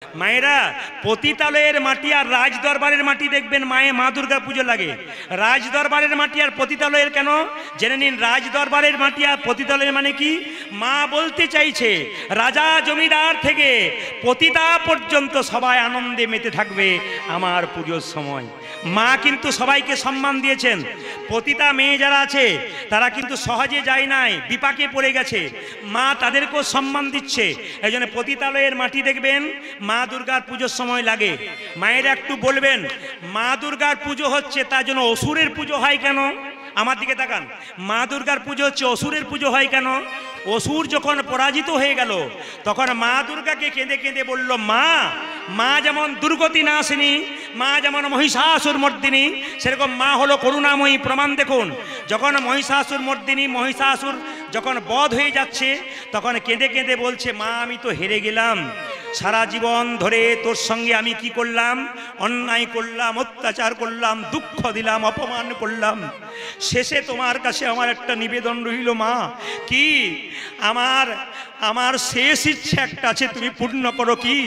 মায়েরা পতিতালয়ের মাটি আর রাজ দরবারের মাটি দেখবেন মা দুর্গার পুজো লাগে। রাজ দরবারের মাটি আর পতিতালয়ের কেন জেনে নিন। রাজ দরবারের মাটি আর পতিতালয়ের মানে কি? মা বলতে চাইছে রাজা জমিদার থেকে পতিতা পর্যন্ত সবাই আনন্দে মেতে থাকবে আমার পুজোর সময়। মা কিন্তু সবাইকে সম্মান দিয়েছেন। পতিতা মেয়ে যারা আছে তারা কিন্তু সহজে যায় নাই, বিপাকে পড়ে গেছে, মা তাদেরকেও সম্মান দিচ্ছে। এই জন্য পতিতালয়ের মাটি দেখবেন মা দুর্গার পুজোর সময় লাগে। মায়েরা একটু বলবেন মা দুর্গার পুজো হচ্ছে তার জন্য অসুরের পুজো হয় কেন? আমার দিকে তাকান। মা দুর্গার পুজো হচ্ছে অসুরের পুজো হয় কেন? অসুর যখন পরাজিত হয়ে গেল তখন মা দুর্গাকে কেঁদে কেঁদে বলল মা যেমন দুর্গতি নাশিনী, মা যেমন মহিষাসুর মর্দিনী, সেরকম মা হলো করুণাময়ী। প্রমাণ দেখুন, যখন মহিষাসুর মর্দিনী মহিষাসুর যখন বধ হয়ে যাচ্ছে তখন কেঁদে কেঁদে বলছে মা আমি তো হেরে গেলাম, সারা জীবন ধরে তোর সঙ্গে আমি কি করলাম? অন্যায় করলাম, অত্যাচার করলাম, দুঃখ দিলাম, অপমান করলাম। শেষে তোমার কাছে আমার একটা নিবেদন রইল মা, কি আমার শেষ ইচ্ছা একটা আছে, তুমি পূর্ণ করো। কি?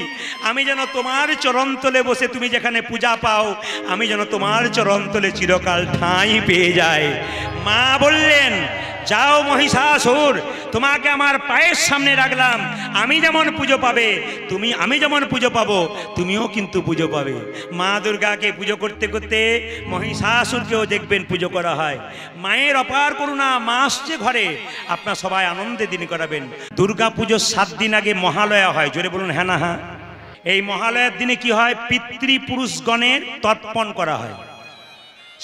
আমি যেন তোমার চরণতলে বসে তুমি যেখানে পূজা পাও আমি যেন তোমার চরণতলে চিরকাল ঠাঁই পেয়ে যাই। মা বললেন যাও মহিষাসুর, তোমাকে আমার পায়ের সামনে রাখলাম, আমি যেমন পুজো পাবে আমি যেমন পুজো পাবো তুমিও কিন্তু পুজো পাবে। মা দুর্গাকে পুজো করতে করতে মহিষাসুরকেও দেখবেন পুজো করা হয়। মায়ের অপার করুণা, মা আসছে ঘরে, আপনারা সবাই আনন্দে দিন করাবেন। দুর্গা পুজোর 7 দিন আগে মহালয়া হয়, জোরে বলুন হ্যাঁ না হ্যাঁ। এই মহালয়ার দিনে কি হয়? পিতৃপুরুষগণের তর্পণ করা হয়।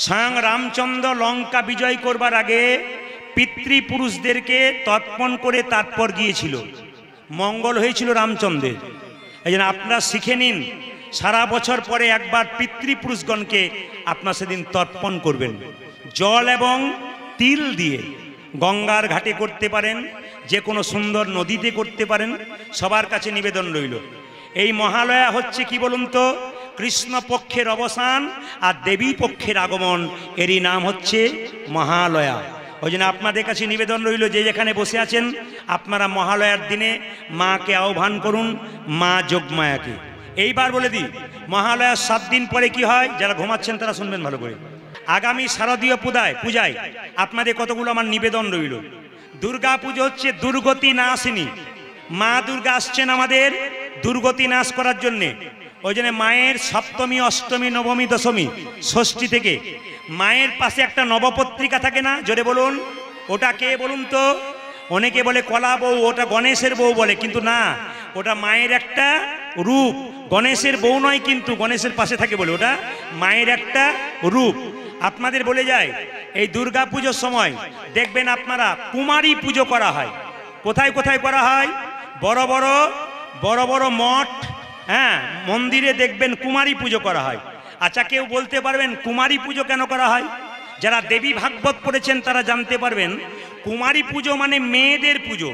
স্বয়ং রামচন্দ্র লঙ্কা বিজয় করবার আগে পিতৃপুরুষদেরকে তর্পণ করে তারপর গিয়েছিল, মঙ্গল হয়েছিল রামচন্দ্রের। এই জন্য আপনারা শিখে নিন, সারা বছর পরে একবার পিতৃপুরুষগণকে আপনারা সেদিন তর্পণ করবেন। জল এবং তিল দিয়ে গঙ্গার ঘাটে করতে পারেন, যে কোনো সুন্দর নদীতে করতে পারেন, সবার কাছে নিবেদন রইল। এই মহালয়া হচ্ছে কি বলুন তো? কৃষ্ণপক্ষের অবসান আর দেবী পক্ষের আগমন, এরই নাম হচ্ছে মহালয়া। ওই জন্য আপনাদের কাছে নিবেদন রইল, যে যেখানে বসে আছেন আপনারা মহালয়ার দিনে মাকে আহ্বান করুন, মা যোগমায়াকে। এইবার বলে দিই, মহালয়ার 7 দিন পরে কি হয়, যারা ঘুমাচ্ছেন তারা শুনবেন ভালো করে। আগামী শারদীয় পূজায় আপনাদের কতগুলো আমার নিবেদন রইল। দুর্গা পুজো হচ্ছে দুর্গতি নাশিনী। মা দুর্গা আসছেন আমাদের দুর্গতি নাশ করার জন্যে। ওই জন্য মায়ের সপ্তমী, অষ্টমী, নবমী, দশমী, ষষ্ঠী থেকে মায়ের পাশে একটা নবপত্রিকা থাকে না, জোরে বলুন ওটা কে বলুন তো? অনেকে বলে কলা বউ, ওটা গণেশের বউ বলে, কিন্তু না, ওটা মায়ের একটা রূপ। গণেশের বউ নয়, কিন্তু গণেশের পাশে থাকে বলে ওটা মায়ের একটা রূপ। আপনাদের বলে যায়, এই দুর্গা পুজোর সময় দেখবেন আপনারা কুমারী পুজো করা হয়। কোথায় কোথায় করা হয়? বড় বড় মঠ, হ্যাঁ, মন্দিরে দেখবেন কুমারী পুজো করা হয়। আচ্ছা, কেউ বলতে পারবেন কুমারী পুজো কেন করা হয়? যারা দেবী ভাগবত পড়েছেন তারা জানতে পারবেন, কুমারী পুজো মানে মেয়েদের পুজো।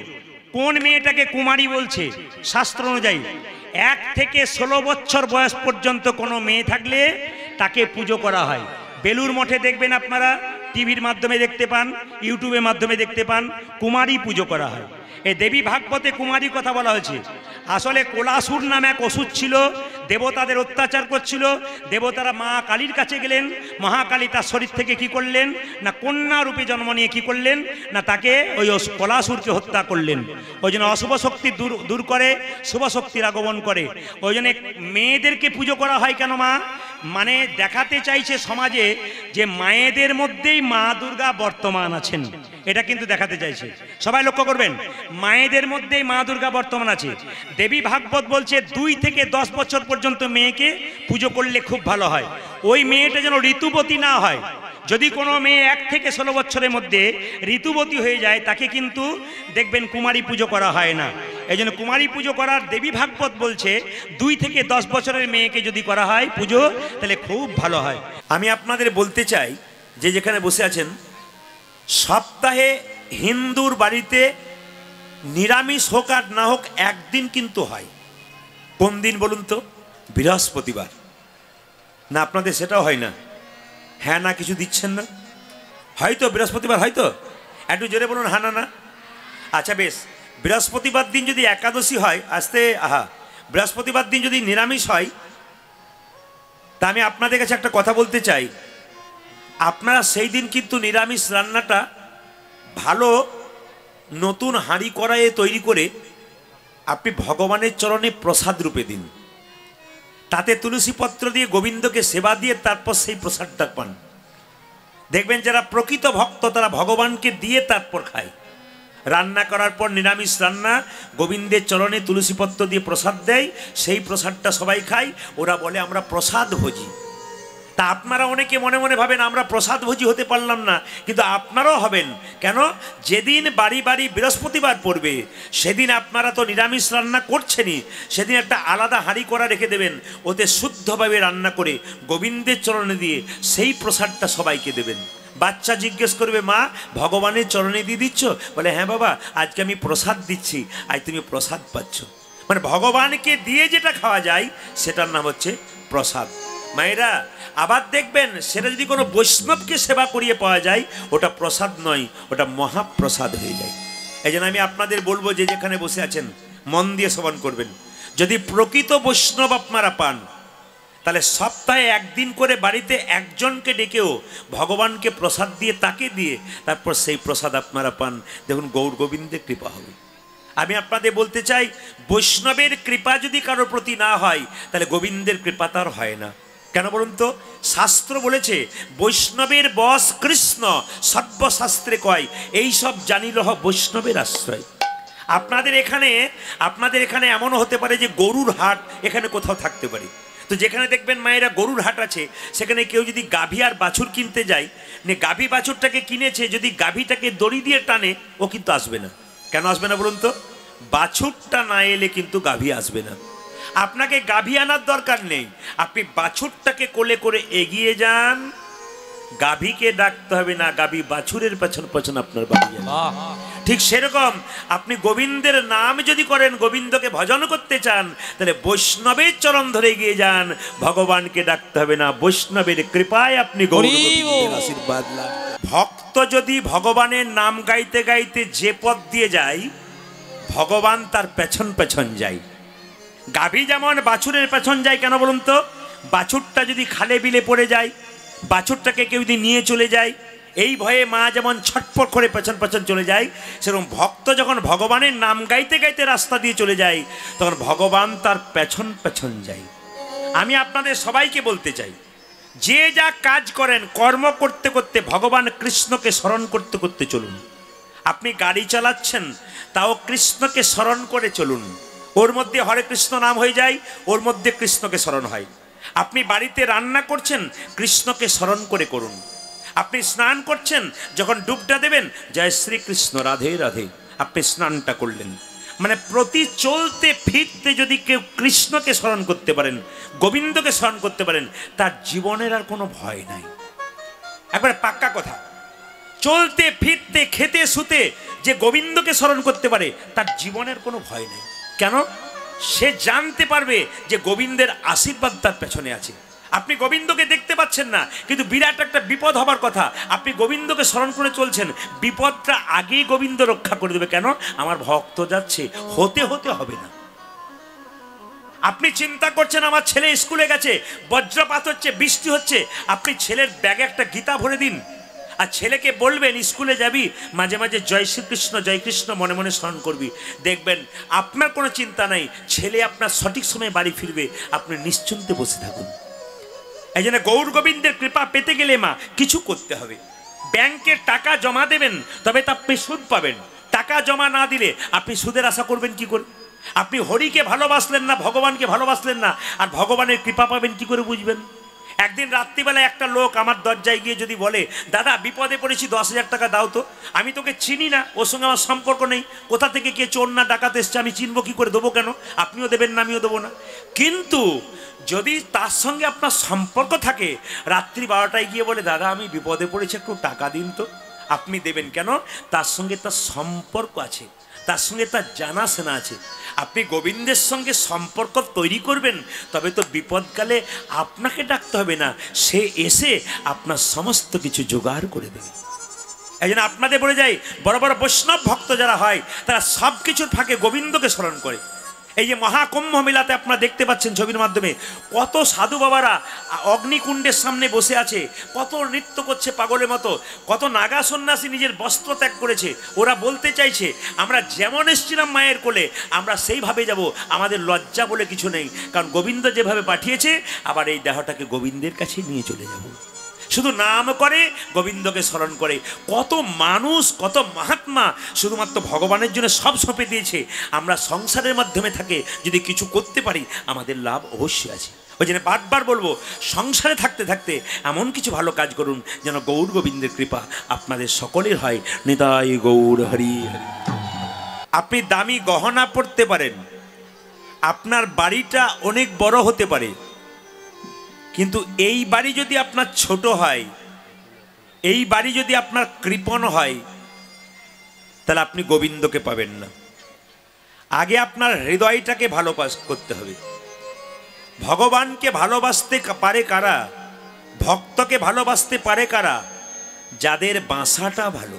কোন মেয়েটাকে কুমারী বলছে? শাস্ত্র অনুযায়ী 1 থেকে 16 বছর বয়স পর্যন্ত কোনো মেয়ে থাকলে তাকে পুজো করা হয়। বেলুর মঠে দেখবেন আপনারা, টিভির মাধ্যমে দেখতে পান, ইউটিউবের মাধ্যমে দেখতে পান, কুমারী পুজো করা হয়। এই দেবী ভাগবতে কুমারী কথা বলা হয়েছে। আসলে কোলাসুর নামে এক অসুর ছিল, দেবতাদের অত্যাচার করছিল। দেবতারা মা কালীর কাছে গেলেন, মহাকালী তার শরীর থেকে কি করলেন না, কন্যা রূপে জন্ম নিয়ে কি করলেন না, তাকে ওই কোলাসুরকে হত্যা করলেন। ওই জন্য অশুভ শক্তি দূর করে, শুভ শক্তির আগমন করে। ওই জন্য মেয়েদেরকে পুজো করা হয় কেন? মানে দেখাতে চাইছে সমাজে যে মায়েদের মধ্যেই মা দুর্গা বর্তমান আছেন, এটা কিন্তু দেখাতে চাইছে। সবাই লক্ষ্য করবেন, মায়েদের মধ্যেই মা দুর্গা বর্তমান আছে। দেবী ভাগবত বলছে 2 থেকে 10 বছর পর্যন্ত মেয়েকে পুজো করলে খুব ভালো হয়। ওই মেয়েটা যেন ঋতুবতী না হয়। যদি কোনো মেয়ে 1 থেকে 16 বছরের মধ্যে ঋতুবতী হয়ে যায় তাকে কিন্তু দেখবেন কুমারী পুজো করা হয় না। এই জন্য কুমারী পুজো করার দেবী ভাগবত বলছে 2 থেকে 10 বছরের মেয়েকে যদি করা হয় পুজো, তাহলে খুব ভালো হয়। আমি আপনাদের বলতে চাই, যে যেখানে বসে আছেন, সপ্তাহে হিন্দুর বাড়িতে নিরামিষ হোক আর না হোক একদিন কিন্তু হয়। কোন দিন বলুন তো? বৃহস্পতিবার। না আপনাদের সেটাও হয় না? হ্যাঁ না কিছু দিচ্ছেন না? হয়তো বৃহস্পতিবার, হয়তো একটু জোরে বলুন হ্যাঁ না না। আচ্ছা বেশ, বৃহস্পতিবার দিন যদি একাদশী হয়, আসতে আহা বৃহস্পতিবার দিন যদি নিরামিষ হয়, তা আমি আপনাদের কাছে একটা কথা বলতে চাই, আপনারা সেই দিন কিন্তু নিরামিষ রান্নাটা ভালো নতুন হাঁড়ি কড়াইয়ে তৈরি করে আপনি ভগবানের চরণে প্রসাদ রূপে দিন। তাতে তুলসী পত্র দিয়ে গোবিন্দকে সেবা দিয়ে তারপর সেই প্রসাদটা পান। দেখবেন যারা প্রকৃত ভক্ত তারা ভগবানকে দিয়ে তারপর খায়। রান্না করার পর নিরামিষ রান্না গোবিন্দের চরণে তুলসী পত্র দিয়ে প্রসাদ দেয়, সেই প্রসাদটা সবাই খায়। ওরা বলে আমরা প্রসাদ ভোজি। তা আপনারা অনেকে মনে মনে ভাবেন আমরা প্রসাদ ভোজি হতে পারলাম না, কিন্তু আপনারাও হবেন। কেন? যেদিন বাড়ি বাড়ি বৃহস্পতিবার পড়বে সেদিন আপনারা তো নিরামিষ রান্না করছেনই, সেদিন একটা আলাদা হাঁড়ি করা রেখে দেবেন, ওতে শুদ্ধভাবে রান্না করে গোবিন্দের চরণে দিয়ে সেই প্রসাদটা সবাইকে দেবেন। বাচ্চা জিজ্ঞেস করবে, মা ভগবানের চরণে দিয়ে দিচ্ছ? বলে হ্যাঁ বাবা, আজকে আমি প্রসাদ দিচ্ছি, আজ তুমি প্রসাদ পাচ্ছ। মানে ভগবানকে দিয়ে যেটা খাওয়া যায় সেটার নাম হচ্ছে প্রসাদ। মায়েরা আবার দেখবেন সেটা যদি কোনো বৈষ্ণবকে সেবা করিয়ে পাওয়া যায় ওটা প্রসাদ নয়, ওটা মহাপ্রসাদ হয়ে যায়। এই জন্য আমি আপনাদের বলবো যে যেখানে বসে আছেন মন দিয়ে শ্রবণ করবেন। যদি প্রকৃত বৈষ্ণব আপনারা পান তাহলে সপ্তাহে একদিন করে বাড়িতে একজনকে ডেকেও ভগবানকে প্রসাদ দিয়ে তাকে দিয়ে তারপর সেই প্রসাদ আপনারা পান, দেখুন গৌর গোবিন্দের কৃপা হবে। আমি আপনাদের বলতে চাই, বৈষ্ণবের কৃপা যদি কারোর প্রতি না হয় তাহলে গোবিন্দের কৃপা তার হয় না। কেন বলুন তো? শাস্ত্র বলেছে বৈষ্ণবের বশ কৃষ্ণ, সর্বশাস্ত্রে কয় এই সব জানিলহ বৈষ্ণবের আশ্রয়। আপনাদের এখানে এমনও হতে পারে যে গরুর হাট এখানে কোথাও থাকতে পারে। তো যেখানে দেখবেন মায়েরা গরুর হাট আছে সেখানে কেউ যদি গাভী আর বাছুর কিনতে যায়, গাভী বাছুরটাকে কিনেছে, যদি গাভীটাকে দড়ি দিয়ে টানে ও কিন্তু আসবে না। কেন আসবে না বলুন তো? বাছুরটা না এলে কিন্তু গাভী আসবে না। আপনাকে গাভী আনার দরকার নেই, আপনি বাছুরটাকে কোলে করে এগিয়ে যান, গাভীকে ডাকতে হবে না, গাভী বাছুরের পেছন পেছন আপনার বাড়ি যাবে। ঠিক সেরকম আপনি গোবিন্দের নাম যদি করেন, গোবিন্দকে ভজন করতে চান, তাহলে বৈষ্ণবের চরণ ধরে এগিয়ে যান, ভগবানকে ডাকতে হবে না, বৈষ্ণবের কৃপায় আপনি গোবিন্দের আশীর্বাদ লাভ। ভক্ত যদি ভগবানের নাম গাইতে গাইতে যে পথ দিয়ে যায় ভগবান তার পেছন পেছন যায়। গাভী যেমন বাছুরের পেছন যায়, কেন বলুন তো? বাছুরটা যদি খালে বিলে পড়ে যায়, বাছুরটাকে কেউ যদি নিয়ে চলে যায়, এই ভয়ে মা যেমন ছটফট করে পেছন পেছন চলে যায়, সেরকম ভক্ত যখন ভগবানের নাম গাইতে গাইতে রাস্তা দিয়ে চলে যায় তখন ভগবান তার পেছন পেছন যায়। আমি আপনাদের সবাইকে বলতে চাই, যে যা কাজ করেন কর্ম করতে করতে ভগবান কৃষ্ণকে স্মরণ করতে করতে চলুন। আপনি গাড়ি চালাচ্ছেন তাও কৃষ্ণকে স্মরণ করে চলুন, ওর মধ্যে হরে কৃষ্ণ নাম হয়ে যায়, ওর মধ্যে কৃষ্ণকে স্মরণ হয়। আপনি বাড়িতে রান্না করছেন কৃষ্ণকে স্মরণ করে করুন। আপনি স্নান করছেন, যখন ডুবটা দেবেন জয় শ্রীকৃষ্ণ রাধে রাধে, আপনি স্নানটা করলেন। মানে প্রতি চলতে ফিরতে যদি কেউ কৃষ্ণকে স্মরণ করতে পারেন, গোবিন্দকে স্মরণ করতে পারেন, তার জীবনের আর কোনো ভয় নাই। একবারে পাক্কা কথা। চলতে ফিরতে খেতে শুতে যে গোবিন্দকে স্মরণ করতে পারে তার জীবনের কোনো ভয় নেই। কেন? সে জানতে পারবে যে গোবিন্দের আশীর্বাদ তার পেছনে আছে। আপনি গোবিন্দকে দেখতে পাচ্ছেন না, কিন্তু বিরাট একটা বিপদ হবার কথা, আপনি গোবিন্দকে স্মরণ করে চলছেন, বিপদটা আগেই গোবিন্দ রক্ষা করে দেবে। কেন? আমার ভক্ত যাচ্ছে, হতে হতে হবে না। আপনি চিন্তা করছেন আমার ছেলে স্কুলে গেছে, বজ্রপাত হচ্ছে, বৃষ্টি হচ্ছে, আপনি ছেলের ব্যাগে একটা গীতা ভরে দিন আর ছেলেকে বলবেন স্কুলে যাবি, মাঝে মাঝে জয় শ্রীকৃষ্ণ জয় কৃষ্ণ মনে মনে স্মরণ করবি, দেখবেন আপনার কোনো চিন্তা নাই, ছেলে আপনার সঠিক সময়ে বাড়ি ফিরবে, আপনি নিশ্চিন্তে বসে থাকুন। এই জন্য গৌর গোবিন্দের কৃপা পেতে গেলে মা কিছু করতে হবে। ব্যাংকে টাকা জমা দেবেন তবে তা আপনি সুদ পাবেন, টাকা জমা না দিলে আপনি সুদের আশা করবেন কি করে? আপনি হরিকে ভালোবাসলেন না, ভগবানকে ভালোবাসলেন না, আর ভগবানের কৃপা পাবেন কি করে বুঝবেন? একদিন রাত্রিবেলায় একটা লোক আমার দরজায় গিয়ে যদি বলে, দাদা বিপদে পড়েছি 10,000 টাকা দাও তো, আমি তোকে চিনি না, ওর সঙ্গে আমার সম্পর্ক নেই, কোথা থেকে কে চোর না ডাকাত এসছে আমি চিনবো কি করে, দেবো কেন? আপনিও দেবেন না, আমিও দেবো না। কিন্তু যদি তার সঙ্গে আপনার সম্পর্ক থাকে, রাত্রি 12টায় গিয়ে বলে দাদা আমি বিপদে পড়েছি একটু টাকা দিন তো, আপনি দেবেন কেন? তার সঙ্গে তার সম্পর্ক আছে, তার সঙ্গে তার জানাশোনা আছে। আপনি গোবিন্দের সঙ্গে সম্পর্ক তৈরি করবেন তবে তো বিপদকালে আপনাকে ডাকতে হবে না, সে এসে আপনার সমস্ত কিছু জোগাড় করে দেবে। এই জন্য আপনাদের বলে যাই, বড় বড় বৈষ্ণব ভক্ত যারা হয় তারা সব কিছুর ফাঁকে গোবিন্দকে স্মরণ করে। এই যে মহাকুম্ভ মেলাতে আপনারা দেখতে পাচ্ছেন ছবির মাধ্যমে কত সাধু বাবারা অগ্নিকুণ্ডের সামনে বসে আছে, কত নৃত্য করছে পাগলের মতো, কত নাগা সন্ন্যাসী নিজের বস্ত্র ত্যাগ করেছে। ওরা বলতে চাইছে আমরা যেমন এসেছিলাম মায়ের কোলে আমরা সেইভাবে যাব, আমাদের লজ্জা বলে কিছু নেই, কারণ গোবিন্দ যেভাবে পাঠিয়েছে আবার এই দেহটাকে গোবিন্দের কাছে নিয়ে চলে যাব। শুধু নাম করে, গোবিন্দকে স্মরণ করে। কত মানুষ, কত মহাত্মা শুধুমাত্র ভগবানের জন্য সব সঁপে দিয়েছে। আমরা সংসারের মাধ্যমে থাকে যদি কিছু করতে পারি আমাদের লাভ অবশ্যই আছে। ওই জন্য বারবার বলবো, সংসারে থাকতে থাকতে এমন কিছু ভালো কাজ করুন যেন গৌর গোবিন্দের কৃপা আপনাদের সকলের হয়। নিতাই গৌর হরি হরি। আপনি দামি গহনা পরতে পারেন, আপনার বাড়িটা অনেক বড় হতে পারে, কিন্তু এই বাড়ি যদি আপনার ছোট হয়, এই বাড়ি যদি আপনার কৃপণ হয়, তাহলে আপনি গোবিন্দকে পাবেন না। আগে আপনার হৃদয়টাকে করতে হবে। ভগবানকে ভালোবাসতে পারে কারা? ভক্তকে ভালোবাসতে পারে কারা? যাদের বাসাটা ভালো।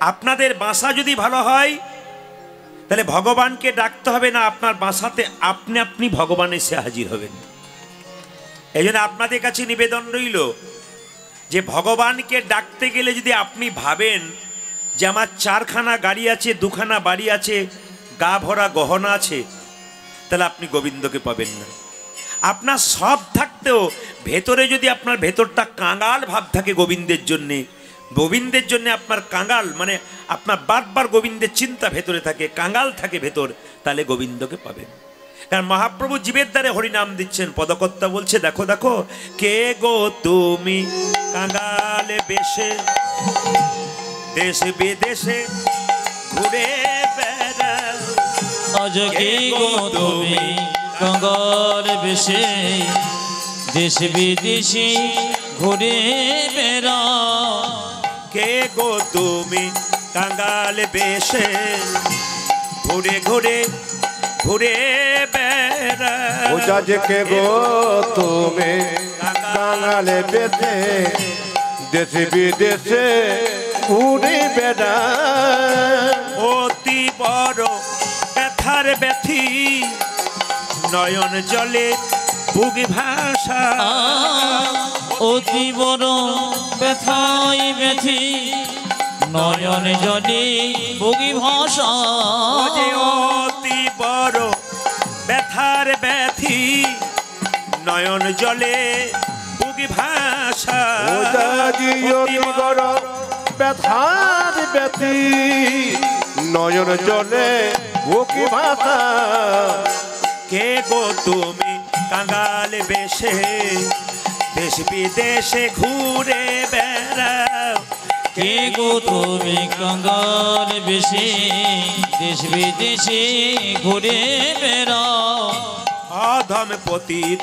আপনাদের বাসা যদি ভালো হয় তাহলে ভগবানকে ডাকতে হবে না, আপনার বাসাতে আপনি আপনি ভগবান এসে হাজির হবেন। এই জন্য আপনাদের কাছে নিবেদন রইল যে ভগবানকে ডাকতে গেলে যদি আপনি ভাবেন যে আমার 4খানা গাড়ি আছে, 2খানা বাড়ি আছে, গা ভরা গহনা আছে, তাহলে আপনি গোবিন্দকে পাবেন না। আপনার সব থাকতেও ভেতরে যদি আপনার ভেতরটা কাঙাল ভাব থাকে গোবিন্দের জন্যে, গোবিন্দের জন্য আপনার কাঙাল মানে আপনার বারবার গোবিন্দের চিন্তা ভেতরে থাকে, কাঙাল থাকে ভেতর, তাহলে গোবিন্দকে পাবেন। কারণ মহাপ্রভু জীবের দ্বারে হরিনাম দিচ্ছেন। পদকর্তা বলছে দেখো দেখো, কে গো তুমি কাঙালে বেশে দেশ বিদেশে ঘুরে বেড়াও। আজ কে গো তুমি কাঙাল বেশে দেশ বিদেশে ঘুরে বেড়াও। কে গো তুমি কাঙাল বেশে ঘুরে ঘুরে ঘুরে বেড়াও। কে গো তুমি কাঙালে বেশে দেশে বিদেশে ঘুরে বেড়াও। অতি বড় ব্যথার ব্যথি নয়ন জলে বুক ভাষা। অতি বড় ব্যথাই ব্যথি নয়ন জলে বগি ভাষা। অতি বড় ব্যথার ব্যথি নয়ন জলে বুক ভাষা। অতি বড় ব্যথার ব্যথি নয়ন জলে বুক ভাষা। কে গো তুমি কাঙাল বেশে দেশ বিদেশে ঘুরে বেড়াও। কে গো তুমি কাঙাল বেশে দেশ বিদেশে ঘুরে বেড়াও। অধম পতিত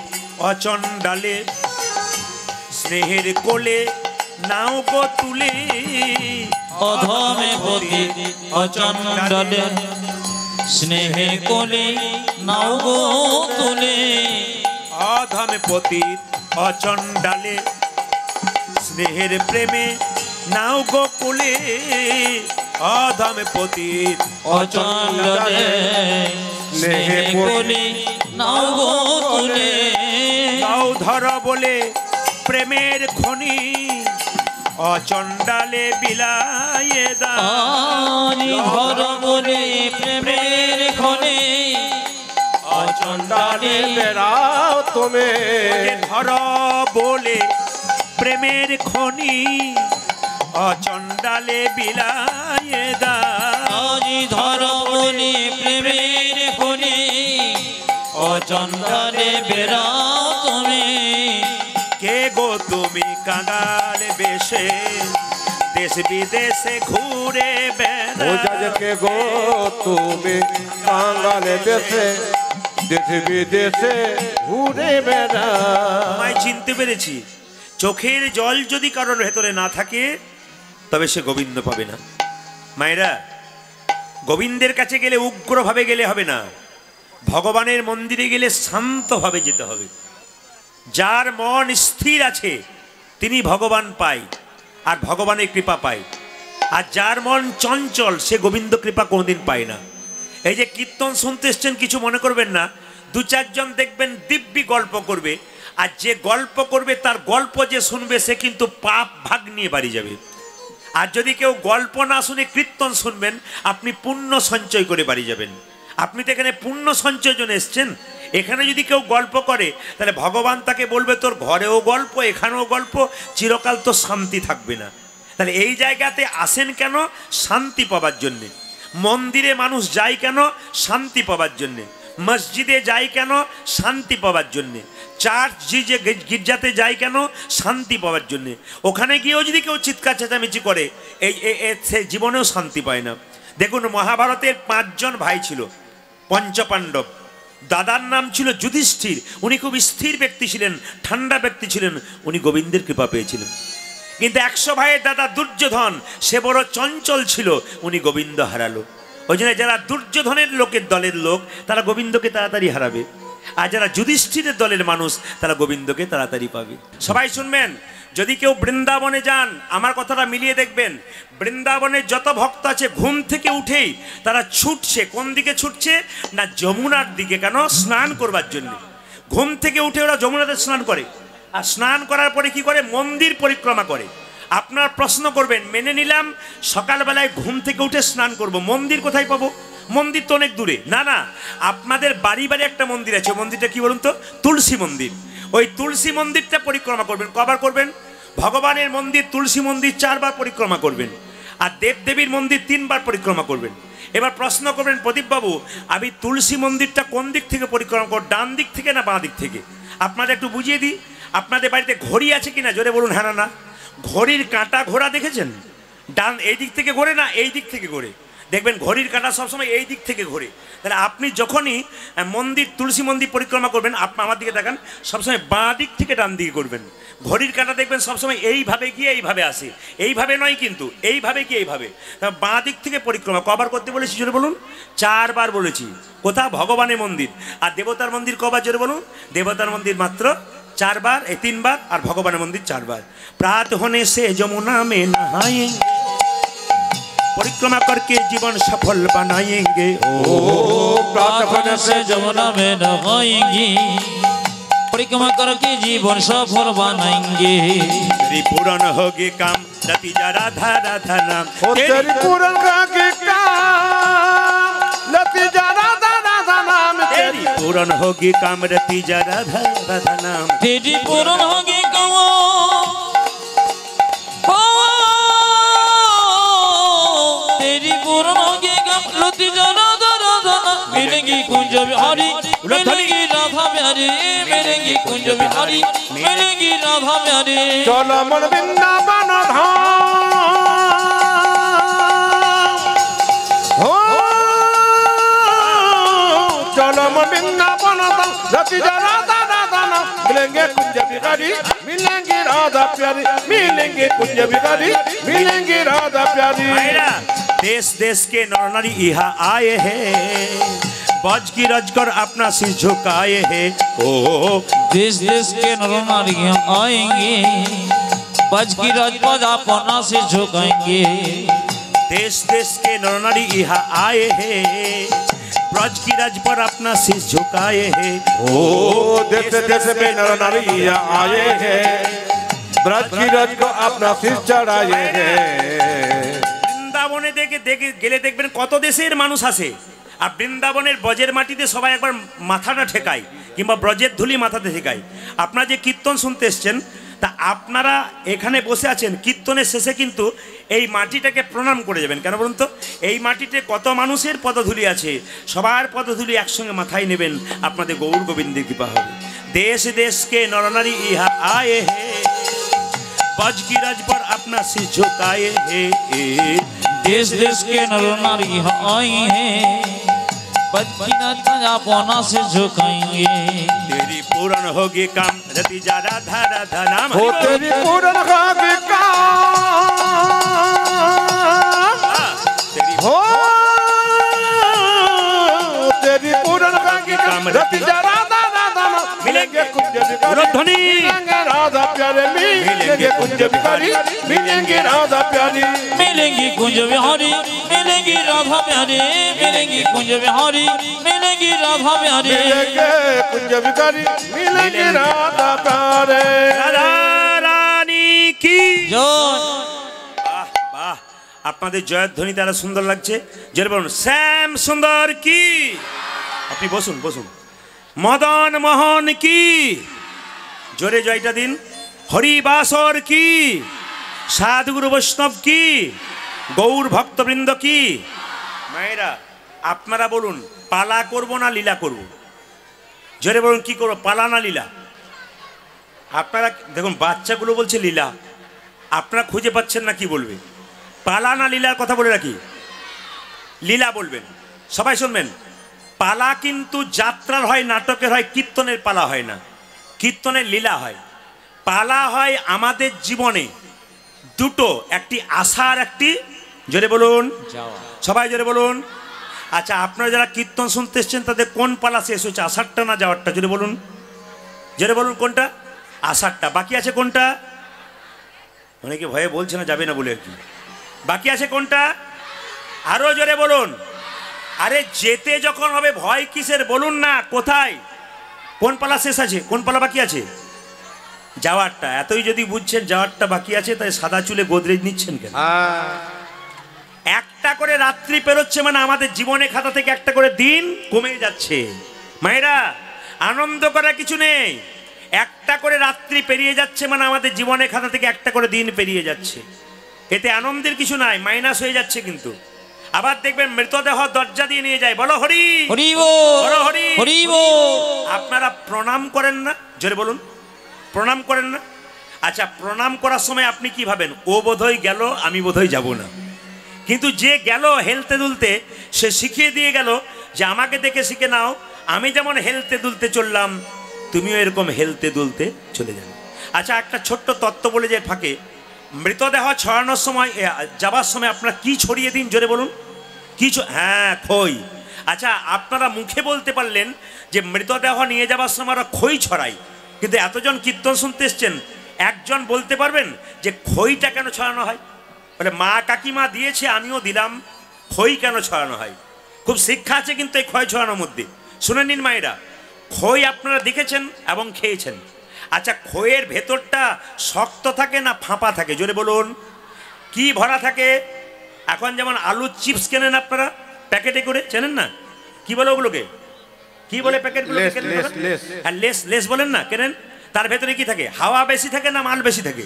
অচণ্ডালে স্নেহের কোলে নাও গো তুলে। অধম পতিত অচণ্ডালে স্নেহের কোলে নাও গো তুলে। অধম পতিত অচণ্ডালে স্নেহের প্রেমে নাও গো কোলে। অধম পতিত অচণ্ডালে স্নেহের কোলে নাও গো তুলে। নাও ধর বলে প্রেমের খনি অচণ্ডালে বিলায়ে দাও। ধর বলে প্রেমের খনি অচণ্ডালে বেড়াও তুমি। ধর বলে প্রেমের খনি অচণ্ডালে বিলায়ে দাও। ধর বলে প্রেমের খনি অচণ্ডালে বেড়াও তুমি। কে গো তুমি কাঙাল বেশে দেশ বিদেশে ঘুরে বেড়াও। কে গো তুমি কাঙালে বেশে দেশ বিদেশে ঘুরে বেড়াও। আমায় চিনতে পেরেছি। চোখের জল যদি কারোর ভেতরে না থাকে তবে সে গোবিন্দ পাবে না। মায়েরা, গোবিন্দের কাছে গেলে উগ্রভাবে গেলে হবে না, ভগবানের মন্দিরে গেলে শান্তভাবে যেতে হবে। যার মন স্থির আছে তিনি ভগবান পায় আর ভগবানের কৃপা পায়, আর যার মন চঞ্চল সে গোবিন্দ কৃপা কোনোদিন পায় না। এই যে কীর্তন শুনতে এসছেন কিছু মনে করবেন না, দু চারজন দেখবেন দিব্যি গল্প করবে, আর যে গল্প করবে তার গল্প যে শুনবে সে কিন্তু পাপ ভাগ নিয়ে বাড়ি যাবে। আর যদি কেউ গল্প না শুনে কীর্তন শুনবেন, আপনি পুণ্য সঞ্চয় করে বাড়ি যাবেন। আপনি তো এখানে পুণ্য সঞ্চয়ের জন্য এসছেন। এখানে যদি কেউ গল্প করে তাহলে ভগবান তাকে বলবে তোর ঘরেও গল্প, এখানেও গল্প, চিরকাল তো শান্তি থাকবে না। তাহলে এই জায়গাতে আসেন কেন? শান্তি পাবার জন্যে। মন্দিরে মানুষ যায় কেন? শান্তি পাবার জন্যে। মসজিদে যায় কেন? শান্তি পাওয়ার জন্যে। চার্চ যে গির্জাতে যায় কেন? শান্তি পাওয়ার জন্যে। ওখানে গিয়েও যদি কেউ চিৎকার চেঁচামেচি করে সে জীবনেও শান্তি পায় না। দেখুন, মহাভারতের 5 জন ভাই ছিল, পঞ্চপাণ্ডব। দাদার নাম ছিল যুধিষ্ঠির, উনি খুব স্থির ব্যক্তি ছিলেন, ঠান্ডা ব্যক্তি ছিলেন, উনি গোবিন্দের কৃপা পেয়েছিলেন। কিন্তু 100 ভাইয়ের দাদা দুর্যোধন, সে বড় চঞ্চল ছিল, উনি গোবিন্দ হারালো। ওই জন্য যারা দুর্যোধনের দলের লোক তারা গোবিন্দকে তাড়াতাড়ি হারাবে, আর যারা যুধিষ্ঠিরের দলের মানুষ তারা গোবিন্দকে তাড়াতাড়ি পাবে। সবাই শুনবেন, যদি কেউ বৃন্দাবনে যান, আমার কথাটা মিলিয়ে দেখবেন, বৃন্দাবনে যত ভক্ত আছে ঘুম থেকে উঠেই তারা ছুটছে। কোন দিকে ছুটছে? না যমুনার দিকে। কেন? স্নান করবার জন্য। ঘুম থেকে উঠে ওরা যমুনাতে স্নান করে, আর স্নান করার পরে কি করে? মন্দির পরিক্রমা করে। আপনার প্রশ্ন করবেন, মেনে নিলাম সকালবেলায় ঘুম থেকে উঠে স্নান করব, মন্দির কোথায় পাবো? মন্দির তো অনেক দূরে। না না, আপনাদের বাড়ি বাড়ি একটা মন্দির আছে। মন্দিরটা কি বলুন তো? তুলসী মন্দির। ওই তুলসী মন্দিরটা পরিক্রমা করবেন। কবার করবেন? ভগবানের মন্দির তুলসী মন্দির 4 বার পরিক্রমা করবেন, আর দেবদেবীর মন্দির 3 বার পরিক্রমা করবেন। এবার প্রশ্ন করবেন, প্রদীপবাবু আমি তুলসী মন্দিরটা কোন দিক থেকে পরিক্রমা করব, ডান দিক থেকে না বাঁ দিক থেকে? আপনাদের একটু বুঝিয়ে দিই। আপনাদের বাড়িতে ঘড়ি আছে কিনা? জোরে বলুন হ্যাঁ না না। ঘড়ির কাঁটা ঘোরা দেখেছেন? ডান এই দিক থেকে ঘোরে না এই দিক থেকে ঘোরে? দেখবেন ঘড়ির কাঁটা সবসময় এই দিক থেকে ঘোরে। তাহলে আপনি যখনই মন্দির তুলসী মন্দির পরিক্রমা করবেন, আপনি আমার দিকে দেখান, সবসময় বাঁ দিক থেকে ডান দিকে করবেন। ঘড়ির কাঁটা দেখবেন সবসময় এইভাবে গিয়ে এইভাবে আসে, এইভাবে নয় কিন্তু, এইভাবে গিয়ে এইভাবে। বাঁ দিক থেকে পরিক্রমা কবার করতে বলেছি জোরে বলুন? 4 বার বলেছি। কোথা? ভগবানের মন্দির। আর দেবতার মন্দির কবার জোরে বলুন? দেবতার মন্দির মাত্র 4 বার, 3 বার, আর ভগবানের মন্দির 4 বার। प्रात होने से जमुना में नहाएंगे, परिक्रमा करके जीवन सफल बनाएंगे। ओ प्रात होने से जमुना में नहाएंगे, परिक्रमा करके जीवन सफल बनाएंगे। तेरी पूर्ण होगी काम रति जा राधा राधा नाम। तेरी पूरन के काम लती जा राधा राधा नाम। तेरी पूर्ण होगी काम रति जा राधा राधा नाम। तेरी पूर्ण होगी काम, तेरी पूर्ण होगी काम लती जा राधा राधा नाम। मिलेंगी कुंज बिहारी, मिलेंगी राधा बिहारी, मिलेंगी कुंज बिहारी, मिलेंगी राधा बिहारी। चलो मन वृंदावन धाम, हो चलो मन वृंदावन धाम। रति जा राधा राधा नाम। मिलेंगे कुंज बिहारी, मिलेंगे राधा प्यारी, मिलेंगे कुंज बिहारी, मिलेंगे राधा प्यारी। भाईरा, देश देश के नर नारी यहाँ आए हैं, बज की रज कर अपना सिर झुकाए हैं। ओ देश देश के नर नारियां आएंगे, बज की रज पर अपना से झुकाएंगे। देश देश के नर नारी यहाँ आए हैं, ब्रज की रज पर अपना सिर झुकाए हैं। ओ देश देश में नर नारी आए हैं, ब्रज की रज को अपना सिर चढ़ाए हैं। বৃন্দাবনে গেলে দেখবেন কত দেশের মানুষ আসে, আর বৃন্দাবনের ব্রজের মাটিতে সবাই একবার মাথাটা ঠেকায়, কিংবা ব্রজের ধুলি মাথাতে ঠেকায়। আপনারা যে কীর্তন শুনতে এসছেন, তা আপনারা এখানে বসে আছেন, কীর্তনের শেষে কিন্তু এই মাটিটাকে প্রণাম করে যাবেন। কেন বলুন তো? এই মাটিতে কত মানুষের পদধূলি আছে, সবার পদধূলি একসঙ্গে মাথায় নেবেন, আপনাদের গৌর গোবিন্দের কৃপা হবে। দেশ দেশকে নরনারী ইহা আয়ে হে, बज की रज पर अपना सिर झुकाए हैं। देश देश के नर नारी आए हैं, बज की रज पर अपना से झुकाएंगे। तेरी पूर्ण होगी काम रति जा राधा राधा नाम। हो तेरी पूरन के काम, हो तेरी पूरन के काम रति जा राधा राधा नाम। मिलेंगे कुंज बिहारी उलध्वनि। मिलेंगे राधा प्यारे मिलेंगे कुंज बिहारी मिलेंगे राधा प्यारी मिलेंगी कुंज बिहारी मिलेंगी राधा प्यारी मिलेंगी कुंज बिहारी मिलेंगी राधा प्यारी मिलेंगे कुंज बिहारी मिलेंगे राधा प्यारे রাধা রানী কি জয় বাহ বাহ আপনাদের জয়ধ্বনি তারা সুন্দর লাগছে জোরে বলুন শ্যাম সুন্দর কি আপনি বসুন বসুন মদন মোহন কি জোরে জয়টা দিন হরিবাসর কি সাধুগুরু বৈষ্ণব কি গৌর ভক্তবৃন্দ কি মায়েরা আপনারা বলুন পালা করব না লীলা করব জোরে বলুন কি করবো পালা না লীলা আপনারা দেখুন বাচ্চাগুলো বলছে লীলা আপনারা খুঁজে পাচ্ছেন না কি বলবে পালা না লীলার কথা বলে রাখি লীলা বলবেন সবাই শুনবেন পালা কিন্তু যাত্রার হয় নাটকের হয় কীর্তনের পালা হয় না কীর্তনের লীলা হয় পালা হয় আমাদের জীবনে দুটো একটি আশা আর একটি জোরে বলুন সবাই জোরে বলুন আচ্ছা আপনারা যারা কীর্তন শুনতে এসছেন তাদের কোন পালা শেষ হচ্ছে আষাঢ়টা না যাওয়ারটা জোরে বলুন কোনটা আষাঢ়টা বাকি আছে কোনটা অনেকে ভয়ে বলছে না যাবে না বলে আর কি বাকি আছে কোনটা আরো জোরে বলুন আরে যেতে যখন হবে ভয় কিসের বলুন না কোথায় কোন পালা শেষ আছে কোন পালা বাকি আছে যাওয়ারটা এতই যদি বুঝছেন যাওয়ারটা বাকি আছে তাই সাদা চুলে গোদরেজ নিচ্ছেন কেন একটা করে রাত্রি পেরোচ্ছে মানে আমাদের জীবনে খাতা থেকে একটা করে দিন কমে যাচ্ছে মায়েরা আনন্দ করার কিছু নেই একটা করে রাত্রি পেরিয়ে যাচ্ছে মানে আমাদের জীবনে খাতা থেকে একটা করে দিন পেরিয়ে যাচ্ছে এতে আনন্দের কিছু নাই মাইনাস হয়ে যাচ্ছে কিন্তু আবার দেখবেন মৃতদেহ দরজা দিয়ে নিয়ে যায় বলো হরি হরি বল বলো হরি হরি বল আপনারা প্রণাম করেন না জোরে বলুন প্রণাম করেন না আচ্ছা প্রণাম করার সময় আপনি কি ভাবেন ও বোধহয় গেল আমি বোধহয় যাব না কিন্তু যে গেল হেলতে দুলতে সে শিখিয়ে দিয়ে গেল যে আমাকে দেখে শিখে নাও আমি যেমন হেলতে দুলতে চললাম তুমিও এরকম হেলতে দুলতে চলে যাবে আচ্ছা একটা ছোট্ট তত্ত্ব বলে যে ফাঁকে মৃতদেহ ছড়ানোর সময় যাবার সময় আপনারা কি ছড়িয়ে দিন জোরে বলুন হ্যাঁ খই আচ্ছা আপনারা মুখে বলতে পারলেন যে মৃতদেহ নিয়ে যাবার সময় আমরা খই ছড়াই কিন্তু এতজন কীর্তন শুনতে এসছেন একজন বলতে পারবেন যে খইটা কেন ছড়ানো হয় বলে মা কাকিমা দিয়েছে আমিও দিলাম খই কেন ছড়ানো হয় খুব শিক্ষা আছে কিন্তু এই খই ছড়ানোর মধ্যে শুনে নিন মায়েরা খই আপনারা দেখেছেন এবং খেয়েছেন আচ্ছা খইয়ের ভেতরটা শক্ত থাকে না ফাঁপা থাকে জোরে বলুন কি ভরা থাকে এখন যেমন আলুর চিপস কেনেন আপনারা প্যাকেটে করে চেনেন না কি বলে ওগুলোকে কি বলে প্যাকেটগুলো হ্যাঁ লেস বলেন না কেনেন তার ভেতরে কি থাকে হাওয়া বেশি থাকে না মাল বেশি থাকে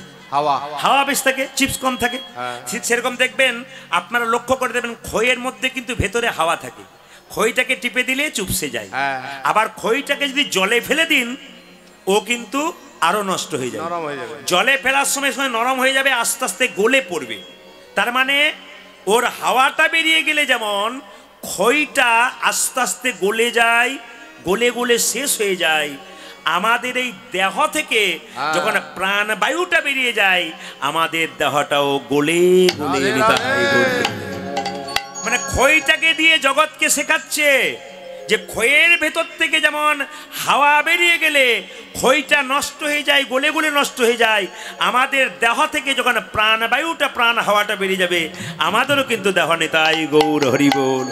হাওয়া বেশি থাকে চিপস কম থাকে ঠিক সেরকম দেখবেন আপনারা লক্ষ্য করে দেবেন খইয়ের মধ্যে কিন্তু ভেতরে হাওয়া থাকে খইটাকে টিপে দিলে চুপসে যায় আবার খইটাকে যদি জলে ফেলে দিন ও কিন্তু আরো নষ্ট হয়ে যাবে জলে ফেলার সময় সময় নরম হয়ে যাবে আস্তে আস্তে গলে পড়বে তার মানে ওর হাওয়াটা বেরিয়ে গেলে যেমন খইটা আস্তে আস্তে গলে যায় গলে গলে শেষ হয়ে যায় আমাদের এই দেহ থেকে যখন প্রাণবায়ুটা বেরিয়ে যায় আমাদের দেহটাও গলে গলে মানে খইটাকে দিয়ে জগৎকে শেখাচ্ছে যে খইয়ের ভেতর থেকে যেমন হাওয়া বেরিয়ে গেলে খইটা নষ্ট হয়ে যায় গলে গলে নষ্ট হয়ে যায় আমাদের দেহ থেকে যখন প্রাণবায়ুটা প্রাণ হাওয়াটা বেরিয়ে যাবে আমাদেরও কিন্তু দেহ নেতাই গৌর হরি বল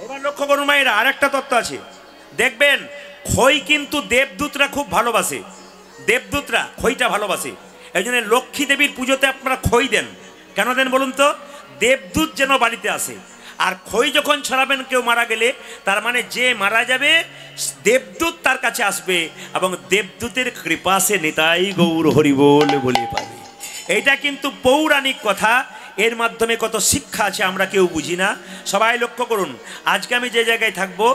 এবার লক্ষ্য করুন মায়েরা আরেকটা তত্ত্ব আছে দেখবেন খই কিন্তু দেবদূতরা খুব ভালোবাসে দেবদূতরা খইটা ভালোবাসে এই জন্য লক্ষ্মী দেবীর পুজোতে আপনারা খই দেন কেন দেন বলুন তো দেবদূত যেন বাড়িতে আসে আর খই যখন ছড়াবেন কেউ মারা গেলে তার মানে যে মারা যাবে দেবদূত তার কাছে আসবে এবং দেবদূতের কৃপা সে নিতাই গৌর হরি বলে পাবে এইটা কিন্তু পৌরাণিক কথা এর মাধ্যমে কত শিক্ষা আছে আমরা কেউ বুঝি না সবাই লক্ষ্য করুন আজকে আমি যে জায়গায় থাকবো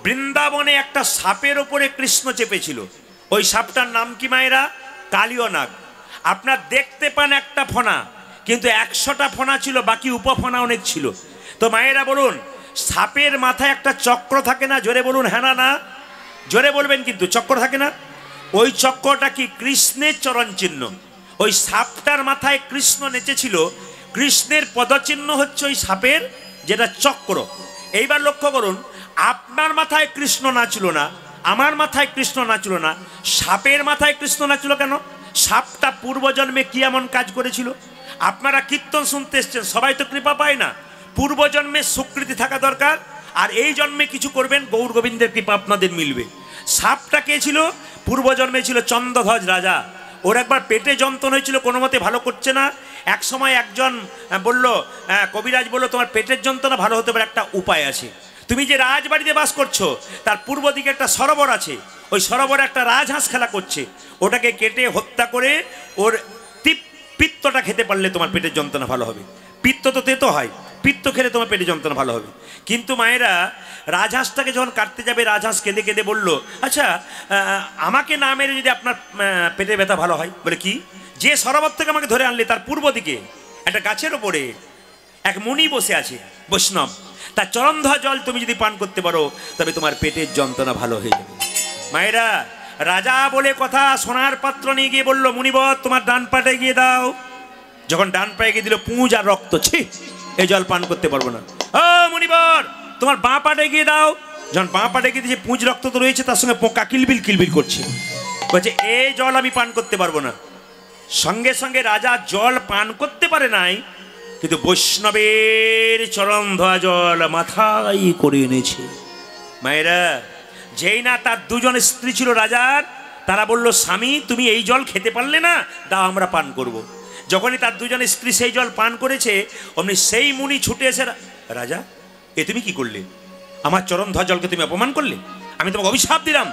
বৃন্দাবনে একটা সাপের ওপরে কৃষ্ণ চেপেছিল ওই সাপটার নাম কি মায়েরা কালীয় নাগ আপনার দেখতে পান একটা ফনা কিন্তু 100টা ফনা ছিল বাকি উপফনা অনেক ছিল তো মায়েরা বলুন সাপের মাথায় একটা চক্র থাকে না জোরে বলুন হ্যাঁ না জোরে বলবেন কিন্তু চক্র থাকে না ওই চক্রটা কি কৃষ্ণের চরণ চিহ্ন ওই সাপটার মাথায় কৃষ্ণ নেচেছিল কৃষ্ণের পদচিহ্ন হচ্ছে ওই সাপের যেটা চক্র এইবার লক্ষ্য করুন আপনার মাথায় কৃষ্ণ নাচলো না, আমার মাথায় কৃষ্ণ নাচলো না, সাপের মাথায় কৃষ্ণ নাচলো কেন? সাপটা পূর্বজন্মে কি এমন কাজ করেছিল? আপনারা কীর্তন শুনতে এসছেন, সবাই তো কৃপা পায় না। পূর্বজন্মে সুকৃতি থাকা দরকার, আর এই জন্মে কিছু করবেন, গৌর গোবিন্দের কৃপা আপনাদের মিলবে। সাপটা কে ছিল? পূর্বজন্মে ছিল চন্দ্রধ্বজ রাজা। ওর একবার পেটে যন্ত্রণা হয়েছিল, কোনো মতে ভালো করছে না। এক সময় একজন বলল, কবিরাজ বলল, তোমার পেটের যন্ত্রণা ভালো হতে পারে, একটা উপায় আছে। তুমি যে রাজবাড়িতে বাস করছো তার পূর্ব দিকে একটা সরোবর আছে, ওই সরোবরে একটা রাজহাঁস খেলা করছে, ওটাকে কেটে হত্যা করে ওর পিত্তটা খেতে পারলে তোমার পেটের যন্ত্রণা ভালো হবে। পিত্ত তো তেতো হয়, পিত্ত খেলে তোমার পেটের যন্ত্রণা ভালো হবে। কিন্তু মায়েরা রাজহাঁসটাকে যখন কাটতে যাবে, রাজহাঁস কেঁদে কেঁদে বলল, আচ্ছা আমাকে না মেরে যদি আপনার পেটে ব্যথা ভালো হয়? বলে কি? যে সরোবর থেকে আমাকে ধরে আনলে তার পূর্ব দিকে একটা গাছের ওপরে এক মুনি বসে আছে, বৈষ্ণব, তার চরণধোয়া জল তুমি যদি পান করতে পারো তবে তোমার পেটের যন্ত্রণা ভালো হয়ে যাবে। মায়েরা, রাজা বলে কথা, সোনার পাত্র নিয়ে গিয়ে বলল, মুনিবর তোমার ডান পাটে গিয়ে দাও। যখন ডান পায়ে গিয়ে দিল, পুঁজ আর রক্ত, ছি, এই জল পান করতে পারবো না। ও মুনিবর তোমার বাঁ পাটে গিয়ে দাও। যখন বাঁ পাটে গিয়ে দিয়েছে, পুঁজ রক্ত তো রয়েছে, তার সঙ্গে পোকা কিলবিল কিলবিল করছে, বলছে এই জল আমি পান করতে পারবো না। সঙ্গে সঙ্গে রাজা জল পান করতে পারে নাই, কিন্তু বৈষ্ণবের চরণ ধোয়া জল মাথায় করে এনেছে। মায়েরা, যেই না তার দুজন স্ত্রী ছিল রাজার, তারা বলল, স্বামী তুমি এই জল খেতে পারলে না, দাও আমরা পান করব। যখনই তার দুজন স্ত্রী সেই জল পান করেছে, অমনি সেই মুনি ছুটে এসে, রাজা এ তুমি কি করলে? আমার চরণ ধোয়া জলকে তুমি অপমান করলে, আমি তোমাকে অভিশাপ দিলাম,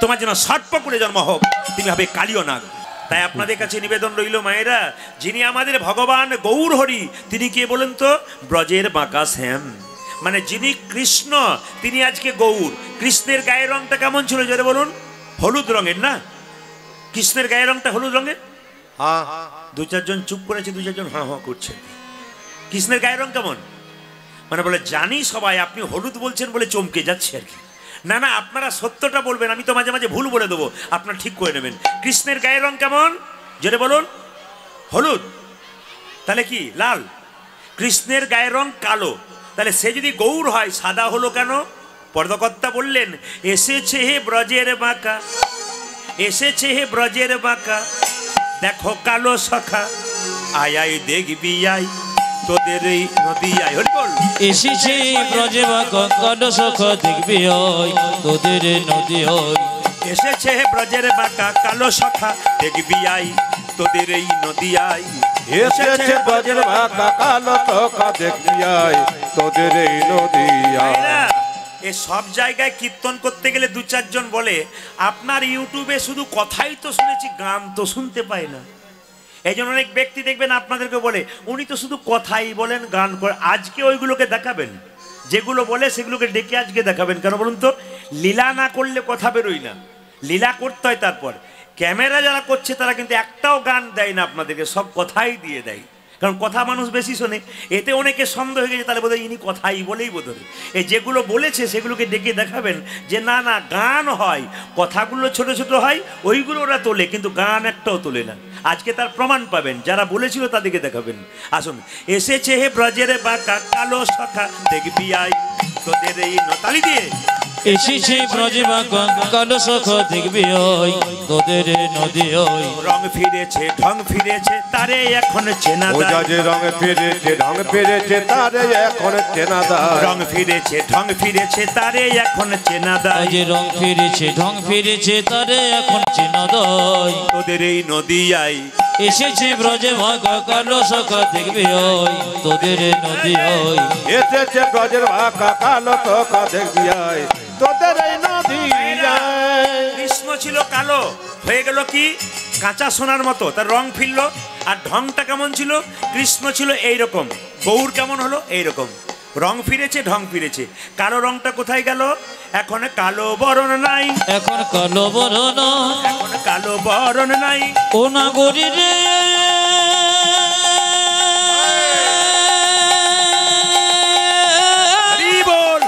তোমার যেন সর্পকুলে জন্ম হোক, তুমি হবে কালিও নাগ। তাই আপনাদের কাছে নিবেদন রইল মায়েরা, যিনি আমাদের ভগবান গৌর হরি, তিনি কে বলেন তো? ব্রজের বাঁকা শ্যাম, মানে যিনি কৃষ্ণ তিনি আজকে গৌর। কৃষ্ণের গায়ের রংটা কেমন ছিল জোরে বলুন? হলুদ রঙের না? কৃষ্ণের গায়ের রংটা হলুদ রঙের। হ্যাঁ, দু চারজন চুপ করেছে, দু চারজন হ্যাঁ হ্যাঁ করছে। কৃষ্ণের গায়ের রং কেমন? মানে বলে জানি সবাই, আপনি হলুদ বলছেন বলে চমকে যাচ্ছে আর কি। না না, আপনারা সত্যটা বলবেন, আমি তো মাঝে মাঝে ভুল বলে দেবো, আপনারা ঠিক করে নেবেন। কৃষ্ণের গায়ের রং কেমন জোরে বলুন? হলুদ। তাহলে কি লাল? কৃষ্ণের গায়ের রং কালো। তাহলে সে যদি গৌর হয়, সাদা হলো কেন? পর্দকর্তা বললেন, এসেছে হে ব্রজের বাঁকা, এসেছে হে ব্রজের বাঁকা, দেখো কালো সখা, আয় আয় দেখবি আয় তোদের এই নদী আয়। হরি বল। এসেছে ব্রজে বাঁকা, কালো সখা দেখবি আয় তোদের নদী হয়। এসেছে ব্রজের বাঁকা, কালো সখা দেখবি আয় তোদের এই নদী আয়। এসেছে ব্রজের বাঁকা, কালো সখা দেখবি আয় তোদের এই নদী আয়। এ সব জায়গায় কীর্তন করতে গেলে দু চারজন বলে, আপনার ইউটিউবে শুধু কথাই তো শুনেছি, গান তো শুনতে পাই না। এই জন্য অনেক ব্যক্তি দেখবেন আপনাদেরকে বলে, উনি তো শুধু কথাই বলেন, গান করে। আজকে ওইগুলোকে দেখাবেন, যেগুলো বলে সেগুলোকে ডেকে আজকে দেখাবেন। কেন বলুন তো? লীলা না করলে কথা বেরোয় না, লীলা করতে হয়। তারপর ক্যামেরা যারা করছে তারা কিন্তু একটাও গান দেয় না আপনাদেরকে, সব কথাই দিয়ে দেয়। কারণ কথা মানুষ বেশি শোনে, এতে অনেকে সন্দেহ হয়ে গেছে, তাহলে বোধহয় ইনি কথাই বলেই বোধহয়। এই যেগুলো বলেছে সেগুলোকে ডেকে দেখাবেন যে না না, গান হয়, কথাগুলো ছোট ছোট হয়, ওইগুলো ওরা তোলে, কিন্তু গান একটাও তোলে না। আজকে তার প্রমাণ পাবেন, যারা বলেছিল তাদেরকে দেখাবেন। আসুন, এসেছে হে ব্রজের বাঁকা, কালো সখা দেখবি আয় তোদের এই নতালি দিয়ে। এসেছে ব্রজে বাঁকা, কালো সখা দেখবি আয় তোদের নদী হয়। রং ফিরেছে, ঢং ফিরেছে, তারে এখন চেনা ও যে রং ফিরেছে, ঢং ফিরেছে, তারে এখন চেনা দায়। রং ফিরেছে, ঢং ফিরেছে, তারে এখন চেনা দায়। যে রং ফিরেছে, ঢং ফিরেছে, তারে এখন চেনা দায়। তোদের এই নদী আয়। এসেছে ব্রজে বাঁকা, কালো সখা দেখবি আয় তোদের নদী হয়। এসেছে ব্রজের বাঁকা, কালো সখা দেখবি আয় তোদের এই নদী আয়। কৃষ্ণ ছিল কালো, হয়ে গেল কি কাঁচা সোনার মতো, তার রং ফিরল। আর ঢংটা কেমন ছিল? কৃষ্ণ ছিল এইরকম, গৌর কেমন হলো? এইরকম। রং ফিরেছে, ঢং ফিরেছে, কালো রংটা কোথায় গেল? এখন কালো বরণ নাই, এখন কালো বরণ, এখন কালো বরণ নাই। ও নাগরী রে হরি বল।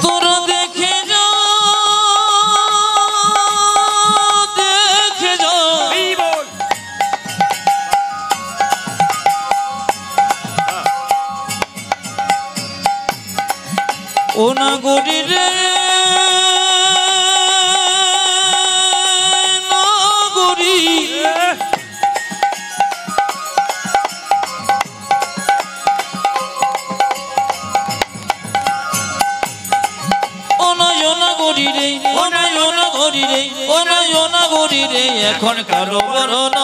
তোরা দেখে যা, দেখে যা, হরি বল। ও নাগরী রে নাগরী নাগরী রে ও নাগরী রে ও নাগরী রে এখন কালো বরণ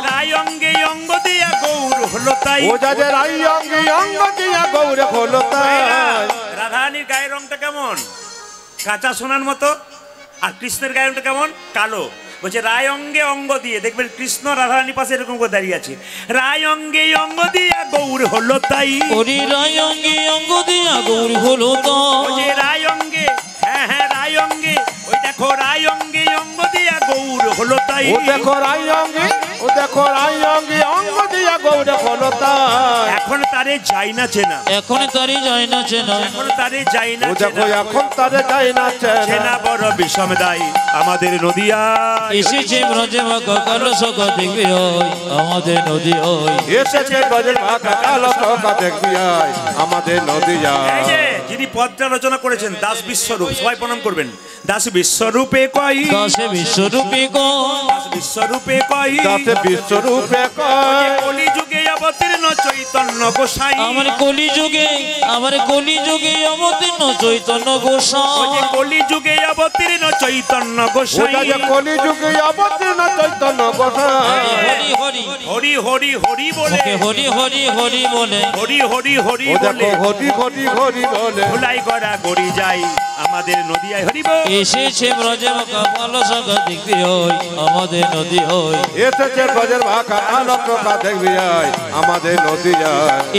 রায় অঙ্গে অঙ্গ দিয়া গৌর হলো তাই ও যা যে রাই অঙ্গে অঙ্গ দিয়া গৌর হলো তাই রাধারানীর গায়ের রংটা কেমন কাঁচা সোনার মতো আর কৃষ্ণের গায়ের রংটা কেমন কালো বলছে রায় অঙ্গে অঙ্গ দিয়ে দেখবেন কৃষ্ণ রাধারানীর পাশে এরকম করে দাঁড়িয়ে আছে রায় অঙ্গে অঙ্গ দিয়া গৌর হলো তাই ওরে রায় অঙ্গে অঙ্গ দিয়া গৌর হলো বলছে রায় অঙ্গে হ্যাঁ হ্যাঁ রায় অঙ্গে ওই দেখো রায় অঙ্গে অঙ্গ দিয়া গৌর হলো তাই ও দেখো রাই অঙ্গে ও দেখো রাই অঙ্গে অঙ্গ দিয়া গৌর হলো তাই এখন তারে যাই না চেনা এখন তারি যায় না চেনা এখন তারে যাই না ও দেখো চেনা এখন তারে যায় না চেনা চেনা বড় বিষম দায়ী আমাদের নদিয়া এসেছে ব্রজে মাকা কালো সকা দেখবি ওই আমাদের নদী ওই এসেছে ব্রজের মাকা কালো সকা দেখবি আয় আমাদের নদিয়া এই যে যিনি পদটা রচনা করেছেন দাস বিশ্বরূপ সবাই প্রণাম করবেন দাস বিশ্বরূপে কই দাসে বিশ্বরূপী গো দাস বিশ্বরূপে কই দাসে বিশ্বরূপে কয় কলি যুগে অবতীর্ণ চৈতন্য গোসাই আমার কলিযুগে অবতীর্ণ চৈতন্য গোসাই কলি যুগে অবতীর্ণ চৈতন্য ও গোসাই যা যে কলি যুগে অবতীর্ণ চৈতন্য গোসাই হরি হরি হরি হরি হরি বলে ওকে হরি হরি হরি বলে হরি হরি হরি ও বলে দেখো হরি হরি হরি বলে ভুলাই গড়া গড়ি যাই আমাদের নদিয়ায় হরিব এসেছে ব্রজে মাকা কালো সকা দেখবি ওই আমাদের নদী ওই এসেছে ব্রজের মাকা কালো সকা দেখবি আয় আমাদের নদিয়া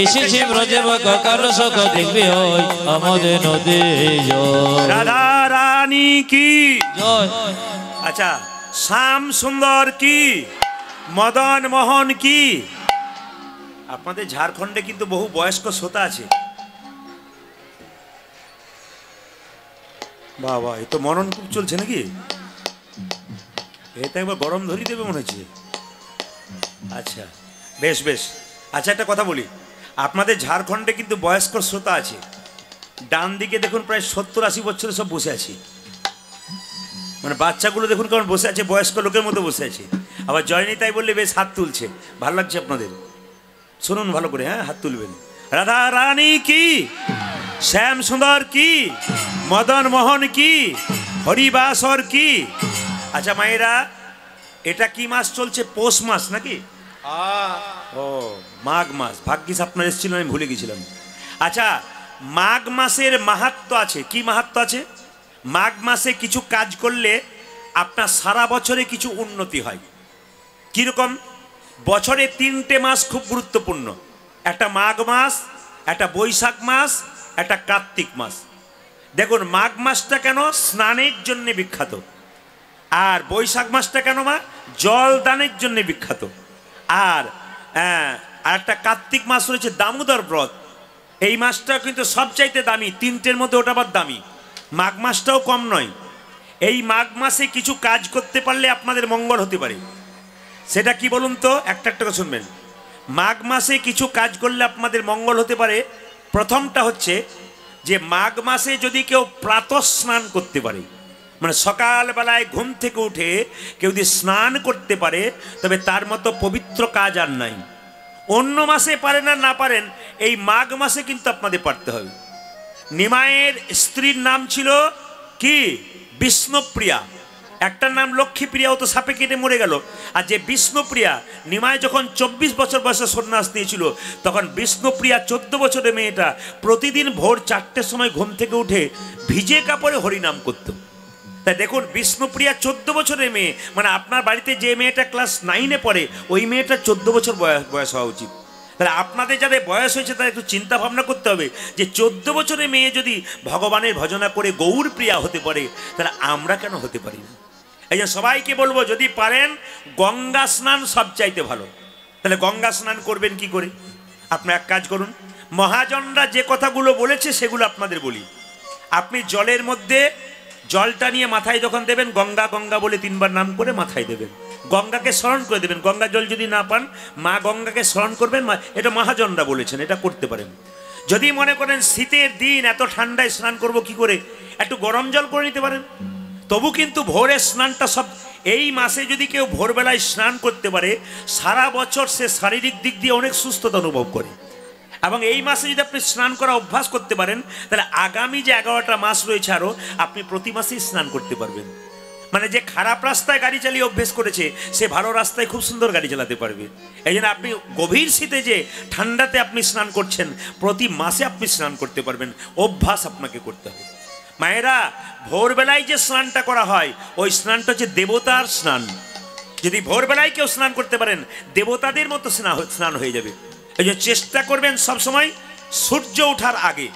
এসেছে ব্রজে মাকা কালো সকা দেখবি ওই আমাদের নদী জয় রাধা রানী কি জয় আচ্ছা শ্যাম সুন্দর কি মদন মোহন কি আপনাদের ঝাড়খণ্ডে কিন্তু বহু বয়স্ক শ্রোতা আছে বাবা এ তো মনন খুব চলছে নাকি এটা একবার গরম ধরি দেবে মনে হচ্ছে আচ্ছা বেশ বেশ আচ্ছা একটা কথা বলি আপনাদের ঝাড়খণ্ডে কিন্তু বয়স্ক শ্রোতা আছে ডান দিকে দেখুন প্রায় 70-80 বছরের সব বসে আছে মানে বাচ্চাগুলো দেখুন কেমন বসে আছে বয়স্ক লোকের মতো বসে আছে আবার জয়নি তাই বললে বেশ হাত তুলছে ভালো লাগছে আপনাদের শুনুন ভালো করে হ্যাঁ হাত তুলবেন রাধা রানী কি শ্যাম সুন্দর কি মদন মোহন কি হরিবাসর কি আচ্ছা মায়েরা এটা কি মাস চলছে পৌষ মাস নাকি ও মাঘ মাস ভাগ্যিস আপনার এসেছিলেন আমি ভুলে গেছিলাম আচ্ছা মাঘ মাসের মাহাত্ম্য আছে কি মাহাত্ম্য আছে মাঘ মাসে কিছু কাজ করলে আপনার সারা বছরে কিছু উন্নতি হয় কিরকম বছরে 3টে মাস খুব গুরুত্বপূর্ণ একটা মাঘ মাস একটা বৈশাখ মাস একটা কার্তিক মাস দেখুন মাঘ মাসটা কেন স্নানের জন্য বিখ্যাত আর বৈশাখ মাসটা কেন মা জল দানের জন্য বিখ্যাত আর একটা কার্তিক মাস রয়েছে দামোদর ব্রত এই মাসটা কিন্তু সবচাইতে দামি 3টের মধ্যে ওটা আবার দামি মাঘ মাসটাও কম নয় এই মাঘ মাসে কিছু কাজ করতে পারলে আপনাদের মঙ্গল হতে পারে সেটা কি বলুন তো একটা একটা শুনবেন মাঘ মাসে কিছু কাজ করলে আপনাদের মঙ্গল হতে পারে প্রথমটা হচ্ছে যে মাঘ মাসে যদি কেউ প্রাতঃ স্নান করতে পারে মানে সকালবেলায় ঘুম থেকে উঠে কেউ যদি স্নান করতে পারে তবে তার মতো পবিত্র কাজ আর নাই অন্য মাসে পারেন আর না পারেন এই মাঘ মাসে কিন্তু আপনাদের পারতে হবে নিমাইয়ের স্ত্রীর নাম ছিল কি বিষ্ণুপ্রিয়া একটার নাম লক্ষ্মীপ্রিয়া ও তো সাপে কেটে মরে গেল আর যে বিষ্ণুপ্রিয়া নিমাই যখন 24 বছর বয়সে সন্ন্যাস নিয়েছিল তখন বিষ্ণুপ্রিয়া 14 বছরের মেয়েটা প্রতিদিন ভোর 4টের সময় ঘুম থেকে উঠে ভিজে কাপড়ে হরিনাম করত তাই দেখুন বিষ্ণুপ্রিয়া 14 বছরের মেয়ে মানে আপনার বাড়িতে যে মেয়েটা ক্লাস 9-এ পড়ে ওই মেয়েটা 14 বছর বয়স হওয়া উচিত তাহলে আপনাদের যাদের বয়স হয়েছে তারা একটু চিন্তা ভাবনা করতে হবে যে 14 বছরের মেয়ে যদি ভগবানের ভজনা করে গৌর প্রিয়া হতে পারে তাহলে আমরা কেন হতে পারি না এই যে সবাইকে বলবো যদি পারেন গঙ্গা স্নান সবচাইতে ভালো তাহলে গঙ্গা স্নান করবেন কি করে আপনি এক কাজ করুন মহাজনরা যে কথাগুলো বলেছে সেগুলো আপনাদের বলি আপনি জলের মধ্যে জলটা নিয়ে মাথায় যখন দেবেন গঙ্গা গঙ্গা বলে 3বার নাম করে মাথায় দেবেন গঙ্গাকে স্মরণ করে দেবেন গঙ্গা জল যদি না পান মা গঙ্গাকে স্মরণ করবেন এটা মহাজনরা বলেছেন এটা করতে পারেন যদি মনে করেন শীতের দিন এত ঠান্ডায় স্নান করব কি করে, একটু গরম জল করে নিতে পারেন। তবু কিন্তু ভোরের স্নানটা সব, এই মাসে যদি কেউ ভোরবেলায় স্নান করতে পারে সারা বছর সে শারীরিক দিক দিয়ে অনেক সুস্থতা অনুভব করে। এবং এই মাসে যদি আপনি স্নান করা অভ্যাস করতে পারেন তাহলে আগামী যে 11টা মাস রয়েছে আরও আপনি প্রতি মাসেই স্নান করতে পারবেন। মানে যে খারাপ রাস্তায় গাড়ি চালিয়ে অভ্যেস করেছে সে ভালো রাস্তায় খুব সুন্দর গাড়ি চালাতে পারবে। এই জন্য আপনি গভীর শীতে যে ঠান্ডাতে আপনি স্নান করছেন প্রতি মাসে আপনি স্নান করতে পারবেন, অভ্যাস আপনাকে করতে হবে। মায়েরা, ভোরবেলায় যে স্নানটা করা হয় ওই স্নানটা হচ্ছে দেবতার স্নান। যদি ভোরবেলায় কেউ স্নান করতে পারেন দেবতাদের মতো স্নান হয়ে যাবে। এই জন্য চেষ্টা করবেন সবসময় সূর্য ওঠার আগে,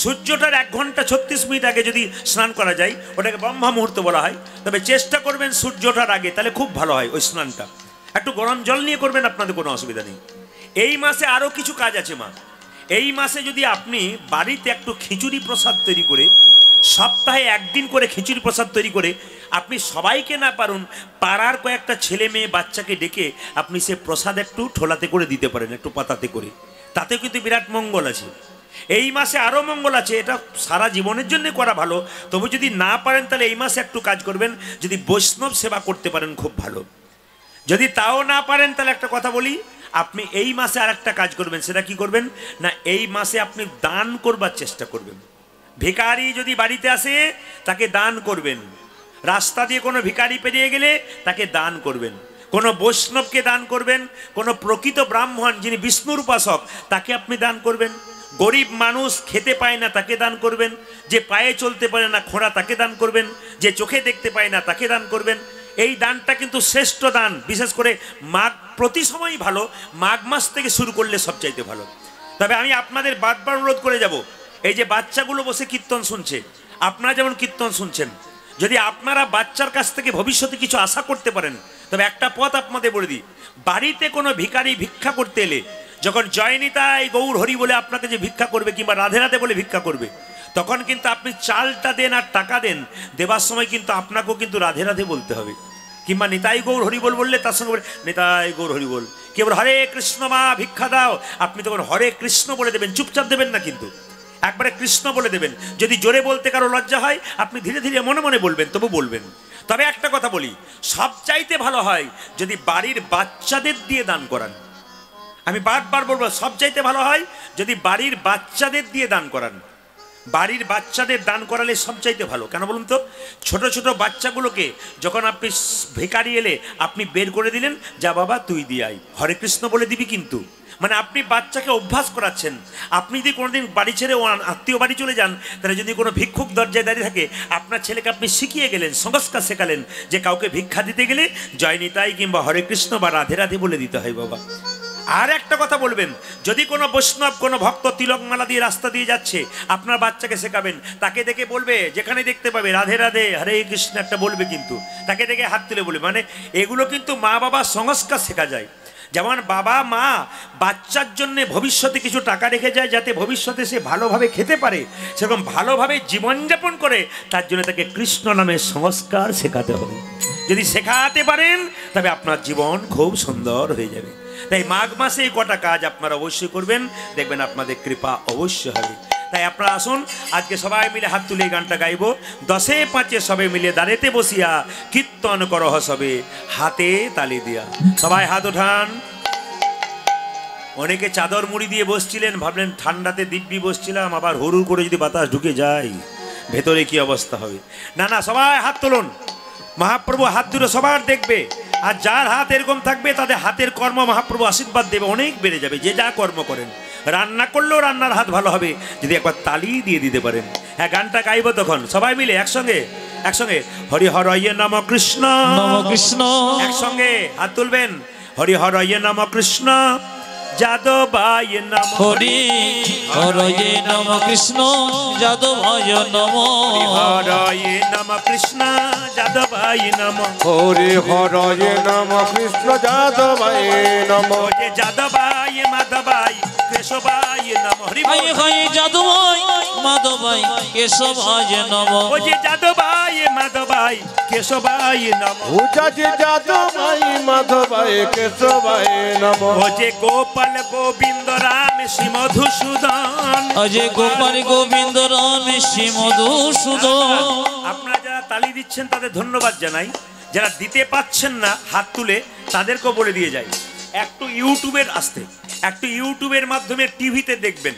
সূর্যটার 1 ঘন্টা 36 মিনিট আগে যদি স্নান করা যায় ওটাকে ব্রহ্মা মুহূর্ত বলা হয়, তবে চেষ্টা করবেন সূর্য ওঠার আগে, তাহলে খুব ভালো হয় ওই স্নানটা। একটু গরম জল নিয়ে করবেন, আপনাদের কোনো অসুবিধা নেই। এই মাসে আরও কিছু কাজ আছে মা। এই মাসে যদি আপনি বাড়িতে একটু খিচুড়ি প্রসাদ তৈরি করে, সপ্তাহে 1 দিন করে খিচুড়ি প্রসাদ তৈরি করে আপনি সবাইকে না পারুন পাড়ার কয়েকটা ছেলে মেয়ে বাচ্চাকে ডেকে আপনি সে প্রসাদ একটু ঠোলাতে করে দিতে পারেন, একটু পাতাতে করে, তাতে কিন্তু বিরাট মঙ্গল আছে। এই মাসে আরও মঙ্গল আছে, এটা সারা জীবনের জন্য করা ভালো। তবু যদি না পারেন তাহলে এই মাসে একটু কাজ করবেন, যদি বৈষ্ণব সেবা করতে পারেন খুব ভালো। যদি তাও না পারেন তাহলে একটা কথা বলি, আপনি এই মাসে আর একটা কাজ করবেন। সেটা কি করবেন না, এই মাসে আপনি দান করবার চেষ্টা করবেন। ভিখারি যদি বাড়িতে আসে তাকে দান করবেন, রাস্তা দিয়ে কোনো ভিখারি পেরিয়ে গেলে তাকে দান করবেন, কোনো বৈষ্ণবকে দান করবেন, কোনো প্রকৃত ব্রাহ্মণ যিনি বিষ্ণুর উপাসক তাকে আপনি দান করবেন, গরিব মানুষ খেতে পায় না তাকে দান করবেন, যে পায়ে চলতে পারে না খোঁড়া তাকে দান করবেন, যে চোখে দেখতে পায় না তাকে দান করবেন। এই দানটা কিন্তু শ্রেষ্ঠ দান। বিশেষ করে মাঘ, প্রতি সময়ই ভালো, মাঘ মাস থেকে শুরু করলে সবচাইতে ভালো। তবে আমি আপনাদের বারবার অনুরোধ করে যাব, এই যে বাচ্চাগুলো বসে কীর্তন শুনছে, আপনারা যেমন কীর্তন শুনছেন, যদি আপনারা বাচ্চার কাছ থেকে ভবিষ্যতে কিছু আশা করতে পারেন তবে একটা পথ আপনাদের বলে দিই, বাড়িতে কোনো ভিখারি ভিক্ষা করতে এলে যখন জয়নিতাই গৌর হরি বলে আপনাকে যে ভিক্ষা করবে কিংবা রাধে রাধে বলে ভিক্ষা করবে, তখন কিন্তু আপনি চালটা দেন আর টাকা দেন, দেবার সময় কিন্তু আপনাকেও কিন্তু রাধে রাধে বলতে হবে। কিংবা নিতাই গৌর হরিবোল বললে তার সঙ্গে বলে নিতাই গৌর হরিবোল। কেবল হরে কৃষ্ণ মা ভিক্ষা দাও, আপনি তখন হরে কৃষ্ণ বলে দেবেন, চুপচাপ দেবেন না, কিন্তু একবারে কৃষ্ণ বলে দেবেন। যদি জোরে বলতে কারো লজ্জা হয় আপনি ধীরে ধীরে মনে মনে বলবেন, তবু বলবেন। তবে একটা কথা বলি, সবচাইতে ভালো হয় যদি বাড়ির বাচ্চাদের দিয়ে দান করান। আমি বারবার বলবো, সবচাইতে ভালো হয় যদি বাড়ির বাচ্চাদের দিয়ে দান করান। বাড়ির বাচ্চাদের দান করালে সবচাইতে ভালো। কেন বলুন তো, ছোট ছোট বাচ্চাগুলোকে যখন আপনি ভিখারি এলে আপনি বের করে দিলেন, যা বাবা তুই দিয়ে আয়, হরে কৃষ্ণ বলে দিবি, কিন্তু মানে আপনি বাচ্চাকে অভ্যাস করাচ্ছেন। আপনি যদি কোনোদিন বাড়ি ছেড়ে আত্মীয় বাড়ি চলে যান, তাহলে যদি কোনো ভিক্ষুক দরজায় দাঁড়িয়ে থাকে, আপনার ছেলেকে আপনি শিখিয়ে গেলেন, সংস্কার শেখালেন যে কাউকে ভিক্ষা দিতে গেলে জয়নিতাই কিংবা হরে কৃষ্ণ বা রাধে রাধে বলে দিতে হয় বাবা। আর একটা কথা বলবেন, যদি কোনো বৈষ্ণব কোনো ভক্ত তিলকমালা দিয়ে রাস্তা দিয়ে যাচ্ছে, আপনার বাচ্চাকে শেখাবেন, তাকে দেখে বলবে, যেখানে দেখতে পাবে রাধে রাধে হরে কৃষ্ণ একটা বলবে, কিন্তু তাকে দেখে হাত তুলে বলবে। মানে এগুলো কিন্তু মা বাবার সংস্কার শেখা যায়। যেমন বাবা মা বাচ্চার জন্য ভবিষ্যতে কিছু টাকা রেখে যায় যাতে ভবিষ্যতে সে ভালোভাবে খেতে পারে, সেরকম ভালোভাবে জীবনযাপন করে, তার জন্য তাকে কৃষ্ণ নামের সংস্কার শেখাতে হবে। যদি শেখাতে পারেন তবে আপনার জীবন খুব সুন্দর হয়ে যাবে। তাই মাঘ মাসে এই কটা কাজ আপনারা অবশ্যই করবেন, দেখবেন আপনাদের কৃপা অবশ্যই হবে। তাই আপনারা আসুন, আজকে সবাই মিলে হাত তুলে এই গানটা গাইব। 10এ 5 সবে মিলে দাঁড়েতে বসিয়া কীর্তন করহ সবে হাতে তালি দিয়া। সবাই হাত ওঠান। অনেকে চাদর মুড়ি দিয়ে বসছিলেন, ভাবলেন ঠান্ডাতে দিব্যি বসছিলাম, আবার হুড়ুর করে যদি বাতাস ঢুকে যায় ভেতরে কি অবস্থা হবে। না না, সবাই হাত তুলুন। মহাপ্রভু হাত দুটো সবার দেখবে, আর যার হাত এরকম থাকবে তাদের হাতের কর্ম মহাপ্রভু আশীর্বাদ দেবে, অনেক বেড়ে যাবে। যে যা কর্ম করেন, রান্না করলেও রান্নার হাত ভালো হবে যদি একবার তালি দিয়ে দিতে পারেন। হ্যাঁ, গানটা গাইব তখন সবাই মিলে একসঙ্গে হরি হরয়ে নম কৃষ্ণ নম কৃষ্ণ, একসঙ্গে হাত তুলবেন। হরি হরয়ে নম কৃষ্ণ যাদবায় নম, হরি হরয়ে নম কৃষ্ণ যাদবায় নম, হরয়ে নম কৃষ্ণ যাদবায় নম, হরি হরয়ে নম কৃষ্ণ যাদবায় নম, যাদবায় মাধবায় কেশবায় নম। হরি হাই হাই যাদবায় মাধবাই কেশবায় নম ও যে যাদবাই মাধবাই কেশবাই নম উজাজি যাদবাই মাধবাই কেশবায় নম ও যে গোপাল গোবিন্দ রাম শ্রী মধুসূদন অজয় গোপাল গোবিন্দ রাম শ্রী মধুসূদন। আপনারা যারা তালি দিচ্ছেন তাদের ধন্যবাদ জানাই, যারা দিতে পাচ্ছেন না হাত তুলে তাদেরকেও বলে দিয়ে যাই একটু ইউটিউবের মাধ্যমে টিভিতে দেখবেন।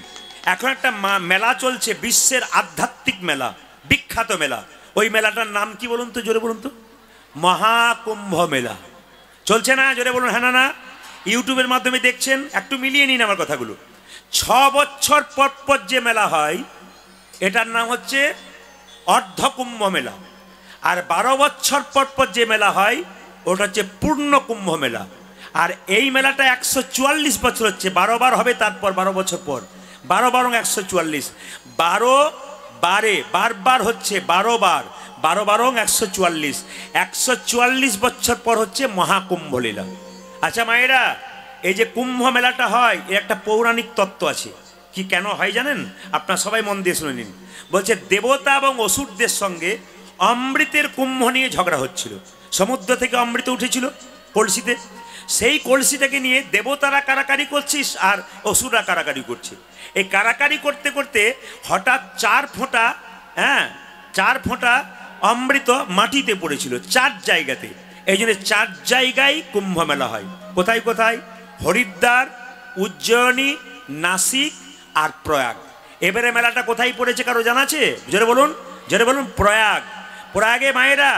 এখন একটা মেলা চলছে, বিশ্বের আধ্যাত্মিক মেলা, বিখ্যাত মেলা। ওই মেলাটার নাম কি বলুন তো, জোরে বলুন তো? মহাকুম্ভ মেলা চলছে না? জোরে বলুন হ্যাঁ না? ইউটিউবের মাধ্যমে দেখছেন, একটু মিলিয়ে নিন আমার কথাগুলো। 6 বছর পর যে মেলা হয় এটার নাম হচ্ছে অর্ধকুম্ভ মেলা, আর 12 বছর পর যে মেলা হয় ওটা হচ্ছে পূর্ণ কুম্ভ মেলা। আর এই মেলাটা 144 বছর হচ্ছে, 12 বার হবে, তারপর 12 বছর পর 12 বারং 144, 12 বারে বারবার হচ্ছে, 12 বার, 12 বারং 144, 144 বছর পর হচ্ছে মহাকুম্ভ লীলা। আচ্ছা মায়েরা, এই যে কুম্ভ মেলাটা হয় এর একটা পৌরাণিক তত্ত্ব আছে। কি কেন হয় জানেন? আপনারা সবাই মন দিয়ে শুনে নিন। বলছে দেবতা এবং অসুরদের সঙ্গে অমৃতের কুম্ভ নিয়ে ঝগড়া হচ্ছিল। সমুদ্র থেকে অমৃত উঠেছিল কলসিতে, সেই কলসিটাকে নিয়ে দেবতারা কারাকারি করছিস আর অসুররা কারাকারি করছে। এই কারাকারি করতে করতে হঠাৎ 4 ফোঁটা অমৃত মাটিতে পড়েছিল 4 জায়গাতে। এই জন্য 4 জায়গায় কুম্ভ মেলা হয়। কোথায় কোথায়? হরিদ্বার, উজ্জয়িনী, নাসিক আর প্রয়াগ। এবারে মেলাটা কোথায় পড়েছে কারো জানা আছে? জোরে বলুন, জোরে বলুন। প্রয়াগে মায়েরা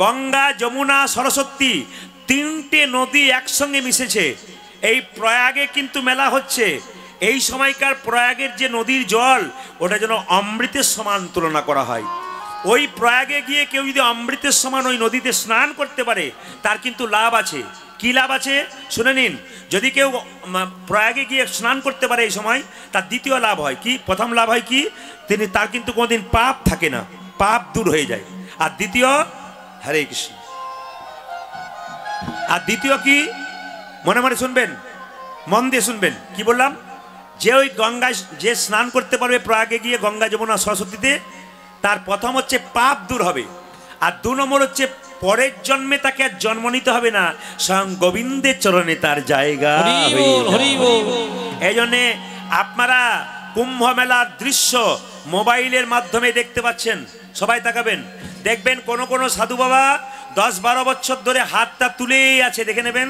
গঙ্গা, যমুনা, সরস্বতী 3টে নদী একসঙ্গে মিশেছে। এই প্রয়াগে কিন্তু মেলা হচ্ছে। এই সময়কার প্রয়াগের যে নদীর জল ওটা যেন অমৃতের সমান তুলনা করা হয়। ওই প্রয়াগে গিয়ে কেউ যদি অমৃতের সমান ওই নদীতে স্নান করতে পারে তার কিন্তু লাভ আছে। কি লাভ আছে শুনে নিন। যদি কেউ প্রয়াগে গিয়ে স্নান করতে পারে এই সময়, তার দ্বিতীয় লাভ হয় কি? প্রথম লাভ হয় কি? তার কিন্তু কোনোদিন পাপ থাকে না, পাপ দূর হয়ে যায়। আর দ্বিতীয়, হরে কৃষ্ণ, আর দ্বিতীয় কি? মনে মনে শুনবেন, মন দিয়ে শুনবেন কি বললাম। যে ওই গঙ্গায় যে স্নান করতে পারবে প্রয়াগে গিয়ে, গঙ্গা, যমুনা, সরস্বতীতে, তার প্রথম হচ্ছে পাপ দূর হবে। আর 2 নম্বর হচ্ছে পরের জন্মে তাকে আর জন্ম নিতে হবে না, স্বয়ং গোবিন্দের চরণে তার জায়গা। এই জন্যে আপনারা কুম্ভ মেলার দৃশ্য মোবাইলের মাধ্যমে দেখতে পাচ্ছেন। সবাই তাকাবেন, দেখবেন কোন কোন সাধু বাবা 10-12 বছর ধরে হাতটা তুলেই আছে, দেখে নেবেন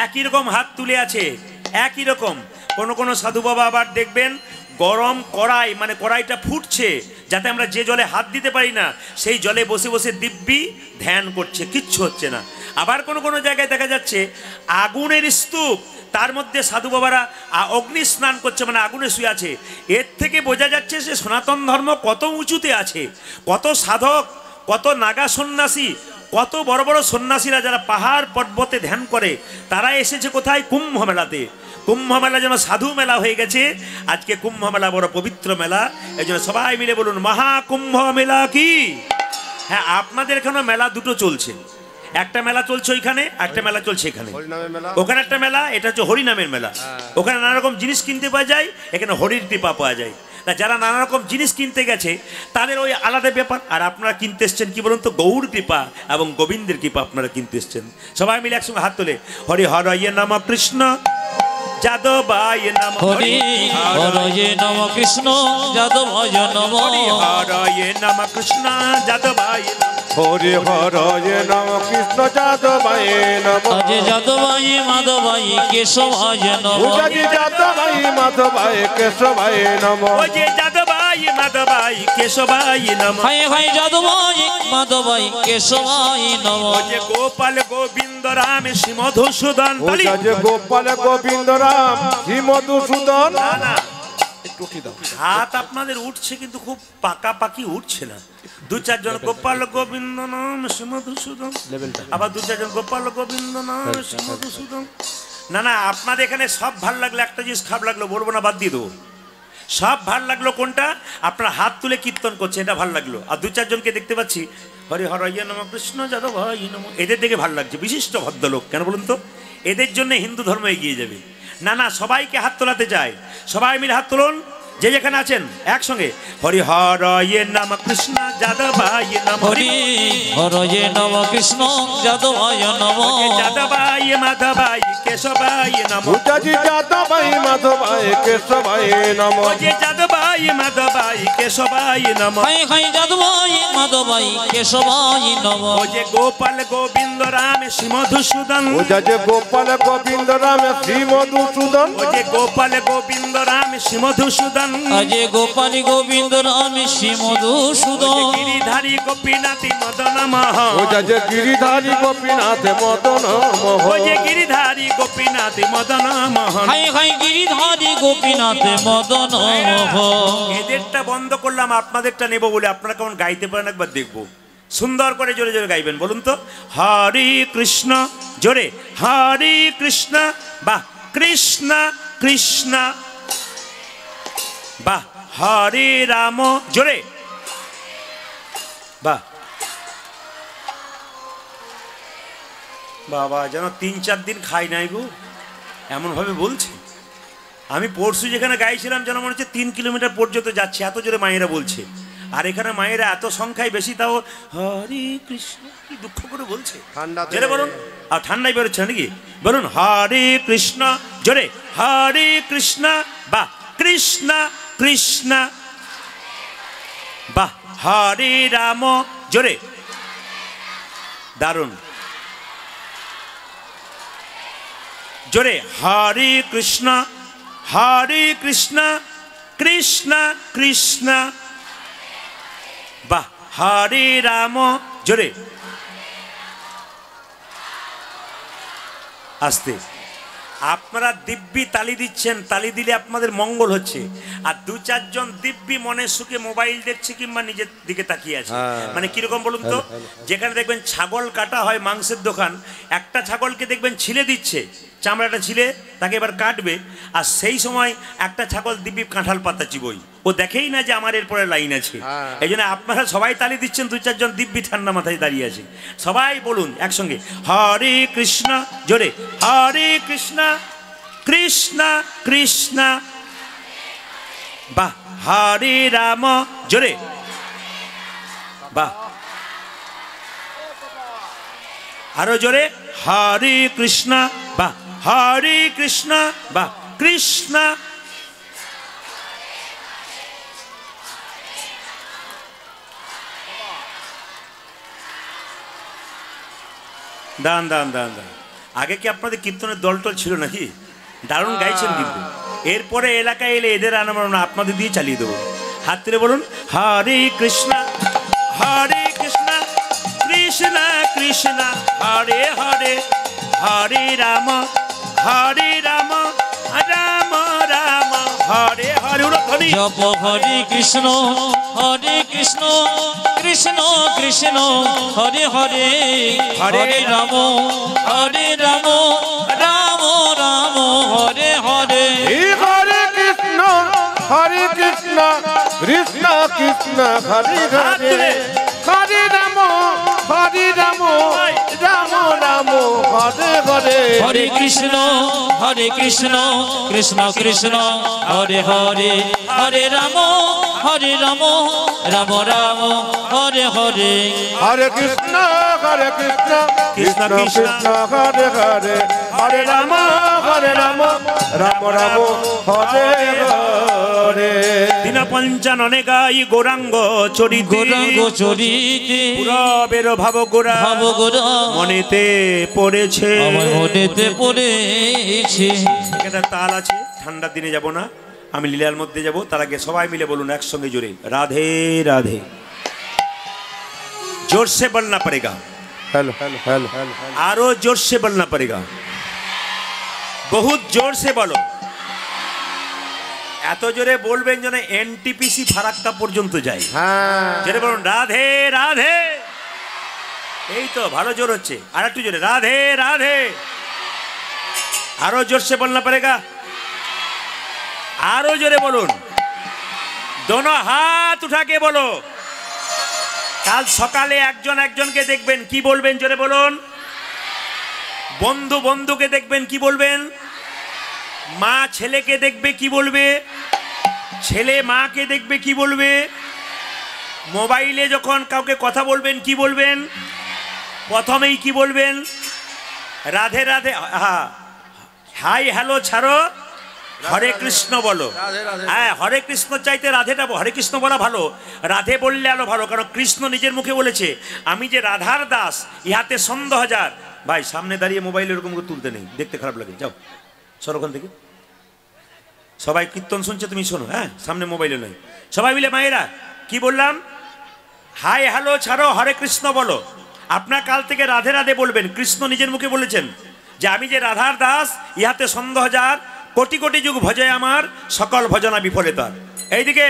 একই রকম হাত তুলে আছে, একই রকম। কোন কোন সাধু বাবা আবার দেখবেন গরম কড়াই, মানে কড়াইটা ফুটছে, যাতে আমরা যে জলে হাত দিতে পারি না সেই জলে বসে বসে দিব্যি ধ্যান করছে, কিচ্ছু হচ্ছে না। আবার কোন কোন জায়গায় দেখা যাচ্ছে আগুনের স্তূপ, তার মধ্যে সাধু বাবারা অগ্নি স্নান করছে, মানে আগুনে শুয়ে আছে। এর থেকে বোঝা যাচ্ছে যে সনাতন ধর্ম কত উঁচুতে আছে, কত সাধক, কত নাগা সন্ন্যাসী, কত বড় বড় সন্ন্যাসীরা যারা পাহাড় পর্বতে ধ্যান করে, তারা এসেছে কোথায়? কুম্ভ মেলাতে। কুম্ভ মেলা যেন সাধু মেলা হয়ে গেছে। আজকে কুম্ভ মেলা বড় পবিত্র মেলা, এই জন্য সবাই মিলে বলুন মহাকুম্ভ মেলা কি। হ্যাঁ, আপনাদের এখানে মেলা দুটো চলছে, একটা মেলা চলছে ওইখানে, একটা মেলা চলছে এখানে। ওখানে একটা মেলা, এটা হচ্ছে হরিনামের মেলা। ওখানে নানা রকম জিনিস কিনতে পাওয়া যায়, এখানে হরির কৃপা পাওয়া যায়। যারা নানা রকম জিনিস কিনতে গেছে তাদের ওই আলাদা ব্যাপার। আর আপনারা কিনতে এসছেন কি বলুন তো? গৌর কৃপা এবং গোবিন্দের কৃপা আপনারা কিনতে এসছেন। সবাই মিলে একসঙ্গে হাত তোলে, হরি হরয়ে নম কৃষ্ণ যাদবায় নম, হরি হরয়ে নম কৃষ্ণ যাদবায় নম, হরি হরয়ে নম কৃষ্ণ যাদবায় নম, হরি হরয়ে নম কৃষ্ণ যাদবায় নম, অজয় যাদবায় মাধবায় কেশবায় নম, উজাজি যাদবায় মাধবায় কেশবায় নম, ও যে যাদবায় মাধবায় কেশবায় নম, হায় হায় যাদবায় মাধবায় কেশবায় নম, ও যে গোপাল গোবিন্দ রাম শ্রী মধুসূদন। উজাজি গোপাল গোবিন্দ রাম শ্রী মধুসূদন। না না, একটু কি দাও, হাত আপনাদের উঠছে কিন্তু খুব পাকাপাকি উঠছে না। 2-4 জন গোপাল গোবিন্দ নাম শ্রী মধুসূদন, আবার 2-4 জন গোপাল গোবিন্দ নাম শ্রী মধুসূদন। না না, আপনাদের এখানে সব ভাল লাগলো, একটা জিনিস খারাপ লাগলো বলবো না, বাদ দিয়ে দেবো। সব ভাল লাগলো কোনটা? আপনার হাত তুলে কীর্তন করছে, এটা ভাল লাগলো। আর 2-4 জনকে দেখতে পাচ্ছি হরি হরয়ে নম কৃষ্ণ যাদবায় নম, এদের দেখে ভাল লাগছে, বিশিষ্ট ভদ্রলোক। কেন বলুন তো? এদের জন্য হিন্দু ধর্ম এগিয়ে যাবে। না না, সবাইকে হাত তোলাতে চায়, সবাই মিলে হাত তুলুন। যে যেখানে আছেন একসঙ্গে হরি হরয়ে নম কৃষ্ণ যাদবায় নম হরি হরয়ে নম কৃষ্ণ যাদবায় নম যাদবায় মাধবায় কেশবায় নম পূজাজি যাদবাই মাধবাই কেশবাই নম যে যাদবায় মাধবায় কেশবায় নম হাই হাই যাদবায় মাধবায় কেশবায় নম ও যে গোপাল গোবিন্দ রাম শ্রী মধুসূদন পূজাজি গোপাল গোবিন্দ রাম শ্রী মধুসূদন ও যে গোপাল গোবিন্দ রাম শ্রী মধুসূদন অজে গোপাল গোবিন্দ রাম শ্রী মধুসূদন গিরিধারী গোপীনাথী মদন মোহন পূজাজি গিরিধারী গোপীনাথ মদন ও মোহন যে গিরিধারী গোপীনাথী মদন মোহন হাই হাই গিরিধারী গোপীনাথ মদন মোহন এদেরটা বন্ধ করলাম, আপনাদেরটা নেব বলে। আপনারা কেমন গাইতে পারেন একবার দেখবো। সুন্দর করে জোরে জোরে গাইবেন, বলুন তো। হরে কৃষ্ণ, জোরে হরে কৃষ্ণ, বাহ কৃষ্ণ কৃষ্ণ, বাহ হরে রাম, জোরে বাহ। বাবা যেন 3-4 দিন খাই নাই গো, এমন ভাবে বলছে। আমি পরশু যেখানে গাইছিলাম যেন মনে হচ্ছে 3 কিলোমিটার পর্যন্ত যাচ্ছে, এত জোরে মায়েরা বলছে। আর এখানে মায়েরা এত সংখ্যায় বেশি, তাও হরে কৃষ্ণ কি দুঃখ করে বলছে। ঠান্ডাতে। জোরে বলুন, আর ঠান্ডায় বেরোচ্ছে নাকি, বলুন হরে কৃষ্ণ, জোরে হরে কৃষ্ণ, বাহ কৃষ্ণ কৃষ্ণ, বাহ হরে রাম, জোরে দারুণ, জোরে হরে কৃষ্ণ কৃষ্ণ কৃষ্ণ, বাহ হরে রাম, জোরে আস্তে। আপনারা দিব্যি তালি দিচ্ছেন, তালি দিলে আপনাদের মঙ্গল হচ্ছে। আর 2-4 জন দিব্যি মনের সুখে মোবাইল দেখছে কিংবা নিজের দিকে তাকিয়ে আছে। মানে কিরকম বলুন তো, যেখানে দেখবেন ছাগল কাটা হয় মাংসের দোকান, একটা ছাগলকে দেখবেন ছিলে দিচ্ছে, চামড়াটা ছিলে তাকে এবার কাটবে, আর সেই সময় একটা ছাগল দিব্যি কাঁঠাল পাতা চিবোই, ও দেখেই না যে আমার এরপরে লাইন আছে। এই জন্য আপনারা সবাই তালি দিচ্ছেন, 2-4 জন দিব্যি ঠান্ডা মাথায় দাঁড়িয়ে আছে। সবাই বলুন একসঙ্গে হরে কৃষ্ণ, জোরে হরে কৃষ্ণ কৃষ্ণ কৃষ্ণ, বাহ হরে রাম, জোরে বাহ আরো জোরে হরে কৃষ্ণ, বাহ হরে কৃষ্ণ, বাহ কৃষ্ণ, দান দান দান দান। আগে কি আপনাদের কীর্তনের দলটল ছিল নাকি? দারুণ গাইছেন কিন্তু। এরপরে এলাকায় এলে এদের আমরা আপনাদের দিয়ে চালিয়ে দেবো। হাত তুলে বলুন হরে কৃষ্ণ কৃষ্ণ কৃষ্ণ হরে হরে, হরে রাম রাম রাম হরে হরে। জপ হরে কৃষ্ণ কৃষ্ণ কৃষ্ণ হরে হরে, হরে রাম রাম রাম হরে হরে। হরে কৃষ্ণ কৃষ্ণ কৃষ্ণ হরে হরে, হরে রাম রাম রাম হরে হরে। হরে কৃষ্ণ কৃষ্ণ কৃষ্ণ হরে হরে, হরে রাম রাম রাম হরে হরে। হরে কৃষ্ণ কৃষ্ণ কৃষ্ণ হরে হরে, হরে রাম রাম রাম হরে হরে। দিন পঞ্চাননে গাই গৌরাঙ্গ চরিতে, গৌরাঙ্গ চরিতে পুরবের ভাব গোরা মনেতে পড়েছে, আমার মনেতে পড়েছে। এখানে তাল আছে, ঠান্ডার দিনে যাব না, আমি লীলার মধ্যে যাব। তার আগে সবাই মিলে বলুন একসঙ্গে জোরে রাধে রাধে। जोर से बोलना पड़ेगा, हेलो हेलो हेलो हेलो, आरो जोर से बोलना पड़ेगा, बहुत जोर से बोलो। এত জোরে বলবেন যেন এনটিপিসি ফারাক্কা পর্যন্ত যায়। হ্যাঁ জোরে বলুন রাধে রাধে। এই তো ভালো জোর হচ্ছে, আর একটু জোরে রাধে রাধে। আরো जोर से बोलना पड़ेगा, आरो जोरे बोलून, दोनों हाथ उठा के बोलो। কাল সকালে একজন একজনকে দেখবেন, কি বলবেন জোরে বলুন। বন্ধু বন্ধুকে দেখবেন, কি বলবেন। মা ছেলেকে দেখবে, কি বলবে। ছেলে মাকে দেখবে কি বলবে, মোবাইলে যখন কাউকে কথা বলবেন কি বলবেন, প্রথমেই কি বলবেন, রাধে রাধে, হাই হ্যালো ছাড়ো, হরে কৃষ্ণ বলো। হ্যাঁ, হরে কৃষ্ণ চাইতে রাধেটা, হরে কৃষ্ণ বলা ভালো, রাধে বললে আরো ভালো, কারণ কৃষ্ণ নিজের মুখে বলেছে আমি যে রাধার দাস, ইহাতে সন্দেহ হাজার। ভাই সামনে দাঁড়িয়ে মোবাইল এরকম করে তুলতে নেই, দেখতে খারাপ লাগে, যাও সরোখান থেকে। সবাই কীর্তন শুনছে, তুমি শোনো, হ্যাঁ সামনে মোবাইলে নয়। সবাই মিলে মায়েরা কি বললাম, হাই হ্যালো ছাড়ো, হরে কৃষ্ণ বলো। আপনার কাল থেকে রাধে রাধে বলবেন, কৃষ্ণ নিজের মুখে বলেছেন যে আমি যে রাধার দাস, ইহাতে সন্দেহ হাজার, কোটি কোটি যুগ ভজে আমার, সকল ভজনা বিফলেতার। এইদিকে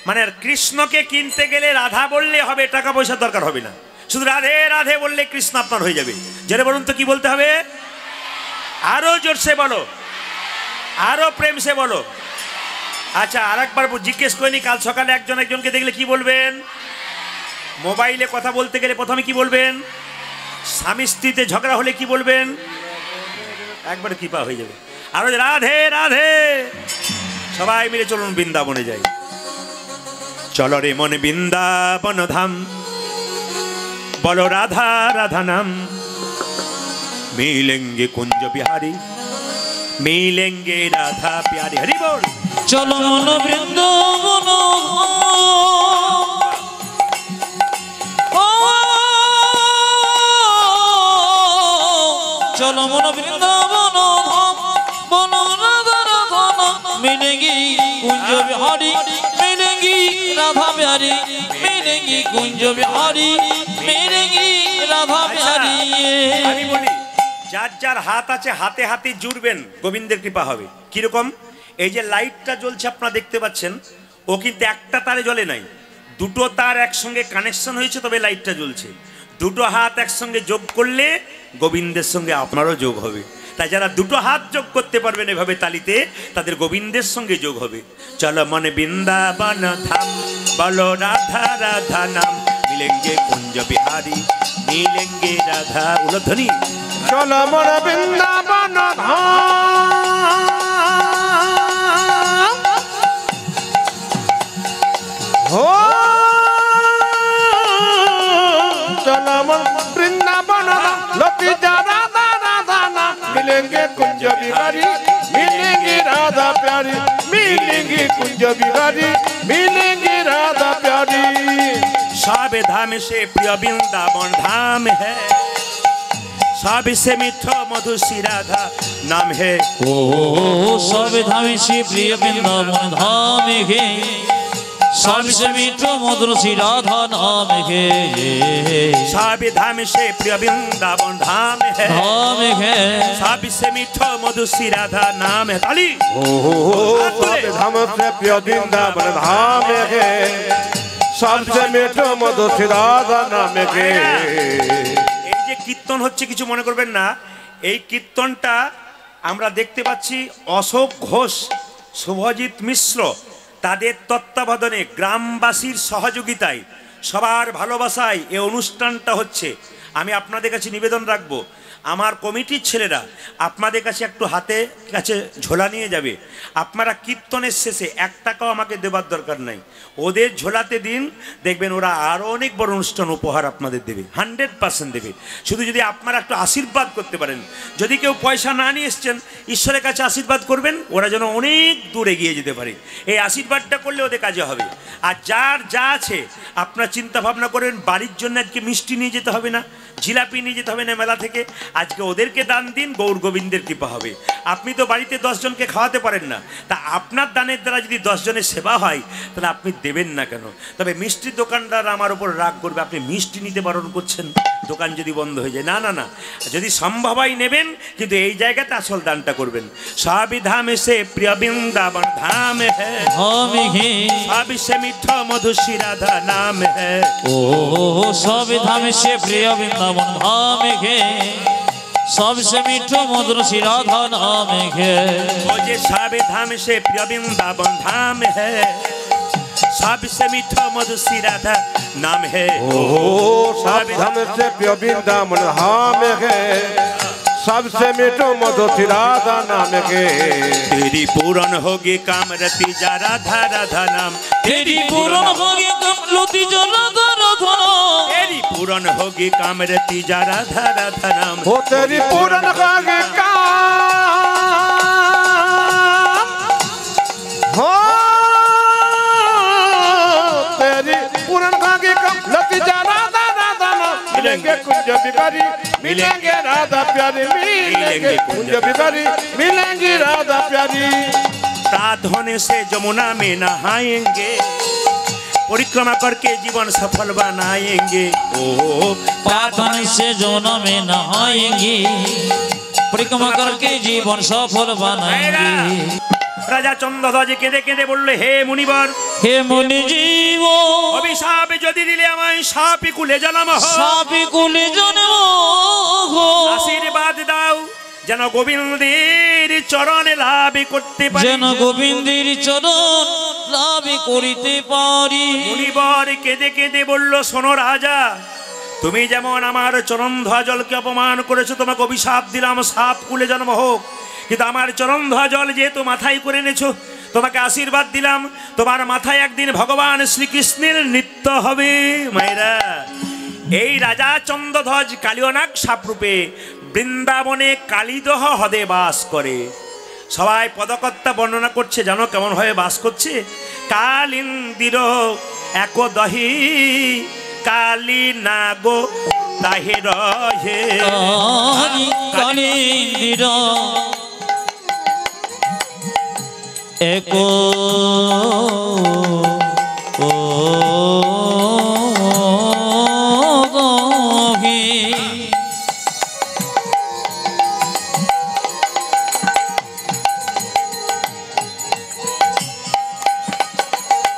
মানে কৃষ্ণকে কিনতে গেলে রাধা বললে হবে, টাকা পয়সার দরকার হবে না, শুধু রাধে রাধে বললে কৃষ্ণ আপনার হয়ে যাবে। জেনে বলুন তো কি বলতে হবে, আরো জোরসে বলো, আরো প্রেম সে বলো। আচ্ছা আর একবার জিজ্ঞেস করিনি, কাল সকালে একজন একজনকে দেখলে কি বলবেন, মোবাইলে কথা বলতে গেলে প্রথমে কি বলবেন, স্বামী স্ত্রীতে ঝগড়া হলে কি বলবেন, একবারে কৃপা হয়ে যাবে। আরো রাধে রাধে, সবাই মিলে চলুন বৃন্দাবনে যাই। চলো রে মনে বৃন্দাবন ধাম, বলো রাধা রাধা নাম, মিলেঙ্গে কুঞ্জ বিহারি, মিলেঙ্গে রাধা প্যারি। হরি বল। চলো মন বৃন্দাবন, চলো মন বৃন্দাবন, বলো রাধা রাধা নাম, মিলেঙ্গি কুঞ্জ বিহারি, মিলেঙ্গি রাধা প্যারি, মিলেঙ্গি কুঞ্জ বিহারি, মিলেঙ্গি রাধা প্যারি। আমি বলি যার যার হাত আছে হাতে হাতে জুড়বেন, গোবিন্দের কৃপা হবে। কিরকম, এই যে লাইটটা জ্বলছে আপনারা দেখতে পাচ্ছেন, ও কিন্তু একটা তারে জ্বলে নাই, দুটো তার একসঙ্গে কানেকশন হয়েছে তবে লাইটটা জ্বলছে। দুটো হাত একসঙ্গে যোগ করলে গোবিন্দের সঙ্গে আপনারও যোগ হবে। তাই যারা দুটো হাত যোগ করতে পারবেন এভাবে তালিতে, তাদের গোবিন্দের সঙ্গে যোগ হবে। চলো মনে বৃন্দাবন ধাম, বলো রাধা রাধা নাম, মিলেঙ্গে কুঞ্জ বিহারি, মিলেঙ্গে রাধা। উলধ্বনি। চলো মন বৃন্দাবন ধাম, ও চলো মন বৃন্দাবন ধাম, লতি রাধা রাধা নাম, মিলেঙ্গে কুঞ্জ বিহারি, মিলেঙ্গে রাধা प्यारी, मिलेंगे कुंज बिहारी, मिलेंगे राधा प्यारी। सब धाम से प्रिय वृंदावन धाम है, सबसे मीठो मधु श्री राधा नाम है। ओ सब धाम से प्रिय वृंदावन धाम है, सबसे मीठो मधुर श्री राधा नाम है। सब धाम से प्रिय वृंदावन धाम है, सबसे मीठो मधु श्री राधा नाम है। ताली। सब धाम से प्रिय वृंदावन धाम है, सबसे मीठो मधु श्री राधा नाम है। এই যে কীর্তন হচ্ছে কিছু মনে করবেন না, এই কীর্তনটা আমরা দেখতে পাচ্ছি অশোক ঘোষ, শুভজিৎ মিশ্র তাদের তত্ত্বাবধানে গ্রামবাসীর সহযোগিতায় সবার ভালোবাসায় এই অনুষ্ঠানটা হচ্ছে। আমি আপনাদের কাছে নিবেদন রাখবো, আমার কমিটির ছেলেরা আপনাদের কাছে একটু হাতে কাছে ঝোলা নিয়ে যাবে। আপনারা কীর্তনের শেষে 1 টাকাও আমাকে দেবার দরকার নাই, ওদের ঝোলাতে দিন, দেখবেন ওরা আরও অনেক বড় অনুষ্ঠান উপহার আপনাদের দেবে, 100% দেবে। শুধু যদি আপনারা একটু আশীর্বাদ করতে পারেন, যদি কেউ পয়সা না নিয়ে এসছেন ঈশ্বরের কাছে আশীর্বাদ করবেন, ওরা যেন অনেক দূর এগিয়ে যেতে পারে। এই আশীর্বাদটা করলে ওদের কাজে হবে। আর যার যা আছে আপনারা চিন্তা ভাবনা করবেন, বাড়ির জন্য আজকে মিষ্টি নিয়ে যেতে হবে না, জিলাপি নিয়ে যেতে হবে না মেলা থেকে, আজকে ওদেরকে দান দিন, গৌর গোবিন্দের কৃপা হবে। আপনি তো বাড়িতে 10 জনকে খাওয়াতে পারেন না, তা আপনার দানের দ্বারা যদি 10 জনের সেবা হয় তাহলে আপনি দেবেন না কেন? তবে মিষ্টির দোকানদার আমার উপর রাগ করবে, আপনি মিষ্টি নিতে বারণ করছেন, দোকান যদি বন্ধ হয়ে যায়। না না না, যদি সম্ভব হয় নেবেন, কিন্তু এই জায়গাতে আসল দানটা করবেন। সবই ধাম সে প্রিয় বৃন্দাবন ধাম হ্যাঁ, সবই সে মিঠো মধু শ্রী রাধা নাম হ্যাঁ। ओ सब धाम से प्रिय वृंदावन धाम है, सबसे मीठो मधुर श्री राधा नाम है। वो जे सब धाम से प्रिय वृंदावन धाम है, सबसे मीठो मधु श्री राधा नाम है। ओ सब धाम से प्रिय वृंदावन धाम है, सबसे मीठो मधुर राधा नाम के तेरी पूरन होगी कामरती जा राधा राधा नाम तेरी पूरन होगी कमलती जो राधा राधा नाम तेरी पूरन होगी कामरती जा राधा राधा नाम हो तेरी पूरन होगी काम हो तेरी पूरन होगी काम लती जा राधा राधा नाम मिलेंगे कुंज बिहारी मिलेंगे राधा प्यारी मिलेंगे कुंज बिहारी मिलेंगी राधा प्यारी रात होने से जमुना में नहाएंगे परिक्रमा करके जीवन सफल बनाएंगे ओ पातन से जोना में नहाएंगे परिक्रमा करके जीवन सफल बनाएंगे राजा चंद्रध्वज केঁদে কেঁদে বললে হে মুনিবর हे मुनि जीव অভিশাপ যদি দিলে আমায় সাপই কুলে জন্ম सापी कुले जन्म हो আশীর্বাদ দাও যেন গোবিন্দের চরণে লাভ করতে পারি যেন গোবিন্দের চরণ লাভ করিতে পারি মুনিবর কেঁদে কেঁদে বলল শোনো রাজা তুমি যেমন আমার চরণধ্বজলকে অপমান করেছো তোমাকে অভিশাপ দিলাম সাপ কুলে জন্ম হোক কিন্তু আমার চরণধ্বজল যেহেতু মাথায় করে এনেছো তোমাকে আশীর্বাদ দিলাম তোমার মাথায় একদিন ভগবান শ্রীকৃষ্ণের নৃত্য হবে মায়েরা এই রাজা চন্দ্রধ্বজ কালিয়নাগ সাপরূপে বৃন্দাবনে কালীদহ হ্রদে বাস করে সবাই পদকর্তা বর্ণনা করছে জানো কেমন হয়ে বাস করছে কালিন্দির একদহি কালী নাগো তাহে রহে কালিন্দির एको ओ गोही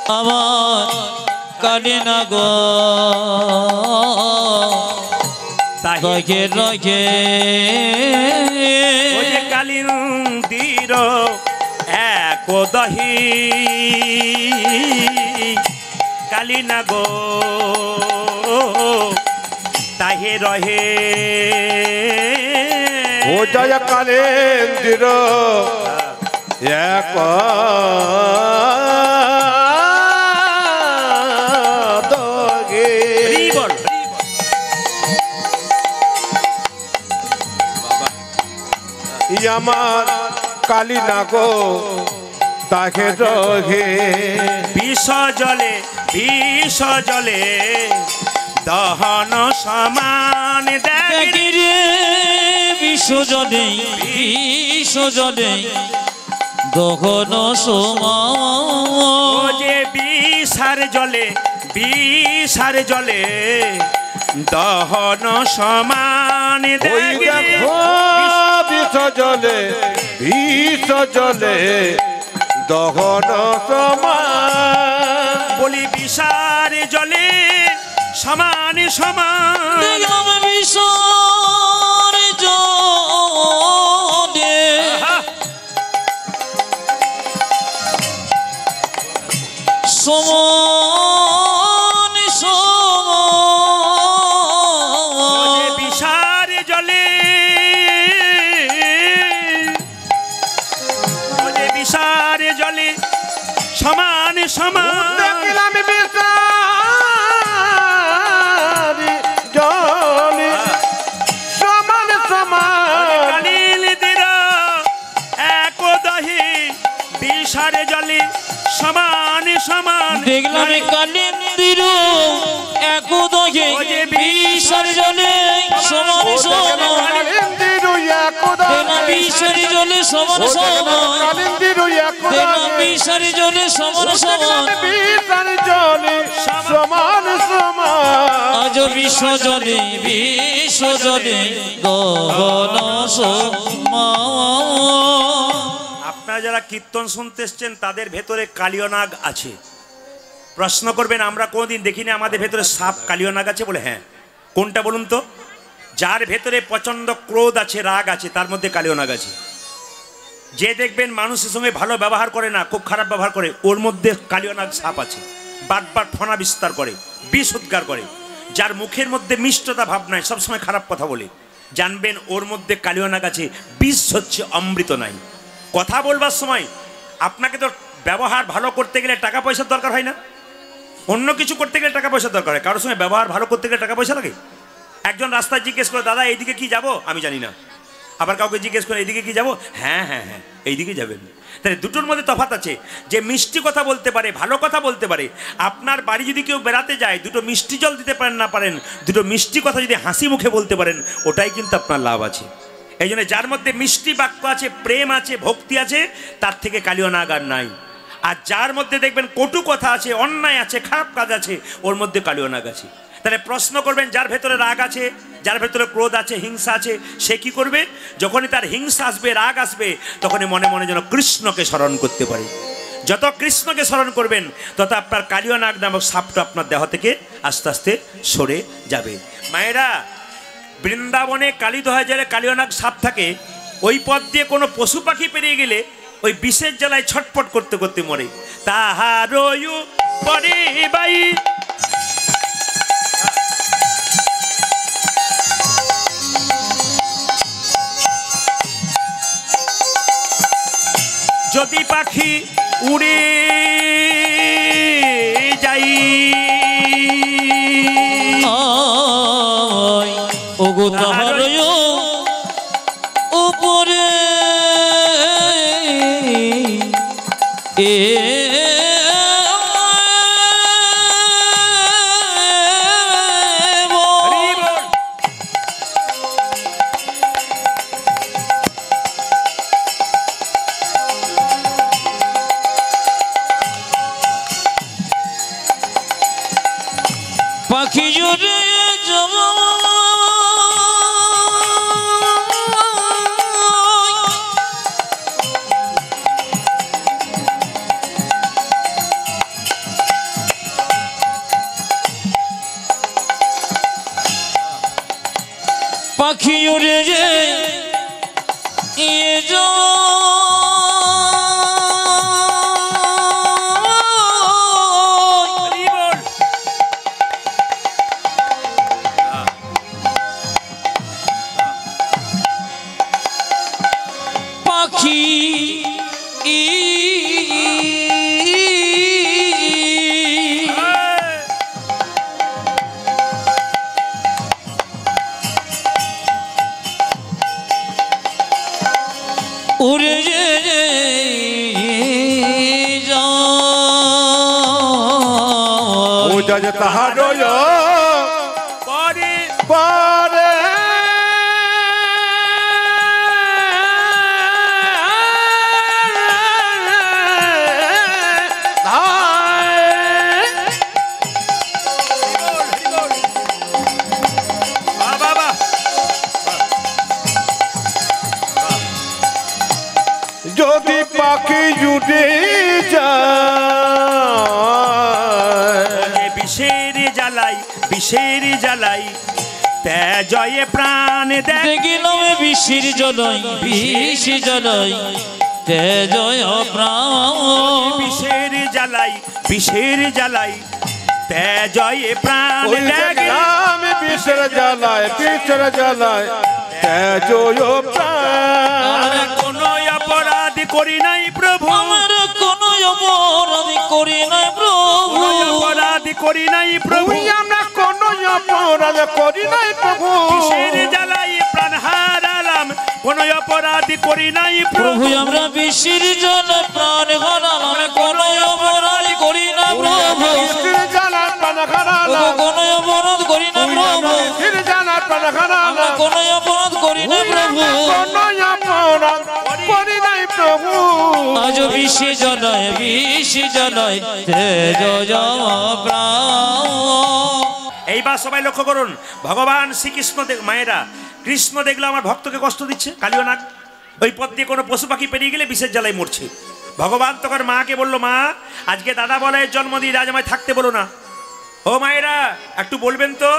आवाज काली ना गो ताहे रखे ওই কালিন্দির একদহি কালী নাগো তাহে রহে ও জয় কালেন্দির এক দগে বল আমার কালী নাগো তাকে রহে বিষ জলে দহন সমান দেখ রে বিশ্বজনে বিশ্বজনে দহন সমান যে বিষার জলে দহন সমান ওই দেখো বিষ জলে দহন সমান বলি বিষার জলে সমান সমান দেখলাম বিশ্বর জলে সমান সমান বিষার জলে বিষার জলে সমান সমান দেখলাম বিষারি জলে সমান সমান কালিন্দির একদহি বিষার জলে সমান সমান দেখলাম কালিন্দির একদহে বিষার জলে সমান সমান দেখলাম বিষার জলে সমান সমান দেখলাম বিষার জলে সমান সমান সমান সমান আজ বিশ্বজনে বিশ্বজনে গহন সমান আপনারা যারা কীর্তন শুনতে এসছেন তাদের ভেতরে কালিয়নাগ আছে প্রশ্ন করবেন আমরা কোনোদিন দেখিনি আমাদের ভেতরে সাপ কালিয়নাগ আছে বলে হ্যাঁ কোনটা বলুন তো যার ভেতরে প্রচন্ড ক্রোধ আছে রাগ আছে তার মধ্যে কালিয়নাগ আছে যে দেখবেন মানুষের সঙ্গে ভালো ব্যবহার করে না খুব খারাপ ব্যবহার করে ওর মধ্যে কালিয়নাগ সাপ আছে বারবার ফনা বিস্তার করে বিষ উদ্গার করে যার মুখের মধ্যে মিষ্টতা ভাব নাই সবসময় খারাপ কথা বলে জানবেন ওর মধ্যে কালিয়ানাগ আছে, বিষ হচ্ছে অমৃত নাই। কথা বলবার সময় আপনাকে তো ব্যবহার ভালো করতে গেলে টাকা পয়সার দরকার হয় না, অন্য কিছু করতে গেলে টাকা পয়সার দরকার হয়। কারোর সঙ্গে ব্যবহার ভালো করতে গেলে টাকা পয়সা লাগে। একজন রাস্তায় জিজ্ঞেস করে, দাদা এইদিকে কি যাব? আমি জানি না। আবার কাউকে জিজ্ঞেস করে, এইদিকে কি যাব? হ্যাঁ হ্যাঁ হ্যাঁ, এইদিকে যাবেন। তাহলে দুটোর মধ্যে তফাৎ আছে। যে মিষ্টি কথা বলতে পারে, ভালো কথা বলতে পারে, আপনার বাড়ি যদি কেউ বেড়াতে যায়, দুটো মিষ্টি জল দিতে পারেন না পারেন, দুটো মিষ্টি কথা যদি হাসি মুখে বলতে পারেন, ওটাই কিন্তু আপনার লাভ আছে। এই জন্য যার মধ্যে মিষ্টি বাক্য আছে, প্রেম আছে, ভক্তি আছে, তার থেকে কালিয়ানাগ আর নাই। আর যার মধ্যে দেখবেন কটু কথা আছে, অন্যায় আছে, খারাপ কাজ আছে, ওর মধ্যে কালিয়ানাগ আছে। তাহলে প্রশ্ন করবেন, যার ভেতরে রাগ আছে, যার ভেতরে ক্রোধ আছে, হিংসা আছে, সে কি করবে? যখনই তার হিংসা আসবে, রাগ আসবে, তখনই মনে মনে যেন কৃষ্ণকে স্মরণ করতে পারে। যত কৃষ্ণকে স্মরণ করবেন, তত আপনার কালিয়ানাগ নামক সাপটা আপনার দেহ থেকে আস্তে আস্তে সরে যাবে। মায়েরা, বৃন্দাবনে কালীদহে জেলে কালিয়ানাগ সাপ থাকে, ওই পথ দিয়ে কোনো পশু পাখি পেরিয়ে গেলে ওই বিষের জ্বালায় ছটপট করতে করতে মরে। তাহারয়ু পরে বাই যদি পাখি উড়ে যাই, ওগো তাহার উপরে পাখি জুড়ে যাব পাখি উড়ে যে পাখি উড়ে যায় তাহারয় পরে পরে যদি পাখি জুটে যায়, বিষের জ্বালাই, বিষের জ্বালাই, তেজয়ে প্রাণ দেখিলাম বিষের জ্বালাই, বিষ জ্বালাই, তেজয় প্রাণ, বিষের জ্বালাই, বিষের জ্বালাই, তেজয়ে প্রাণ দেখলাম বিষের জ্বালায়, বিষের জ্বালায় তেজয় প্রাণ। কোন অপরাধ করি নাই প্রভু, আমার কোন অপরাধ করি নাই প্রভু, অপরাধ করি নাই প্রভু, আমরা কোন অপরাধ করি নাই প্রভু, বিষের জ্বালাই প্রাণ হারালাম, কোন অপরাধ করি নাই প্রভু, আমরা বিষের জ্বালা প্রাণ হারালাম, কোন অপরাধ করি না প্রভু, বিষের জ্বালায় প্রাণ হারালাম, কোন অপরাধ করি না প্রভু, বিষের জ্বালায় প্রাণ হারালাম, কোন অপরাধ করি না প্রভু, কোন অপরাধ করি নাই প্রভু। আজ বিষে জ্বালায়, বিষ জ্বালায় তেজয় প্রাণ। এইবার সবাই লক্ষ্য করুন, ভগবান শ্রীকৃষ্ণ মায়েরা, কৃষ্ণ দেখলো আমার ভক্তকে কষ্ট দিচ্ছে, কালিয়ানাগ ওই পথ দিয়ে কোনো পশু পাখি পেরিয়ে গেলে বিষের জ্বালায় মরছে। ভগবান তখন মাকে বললো, মা আজকে দাদা বলায়ের জন্মদিন, আজ আমায় থাকতে বলো না। ও মায়েরা একটু বলবেন তো,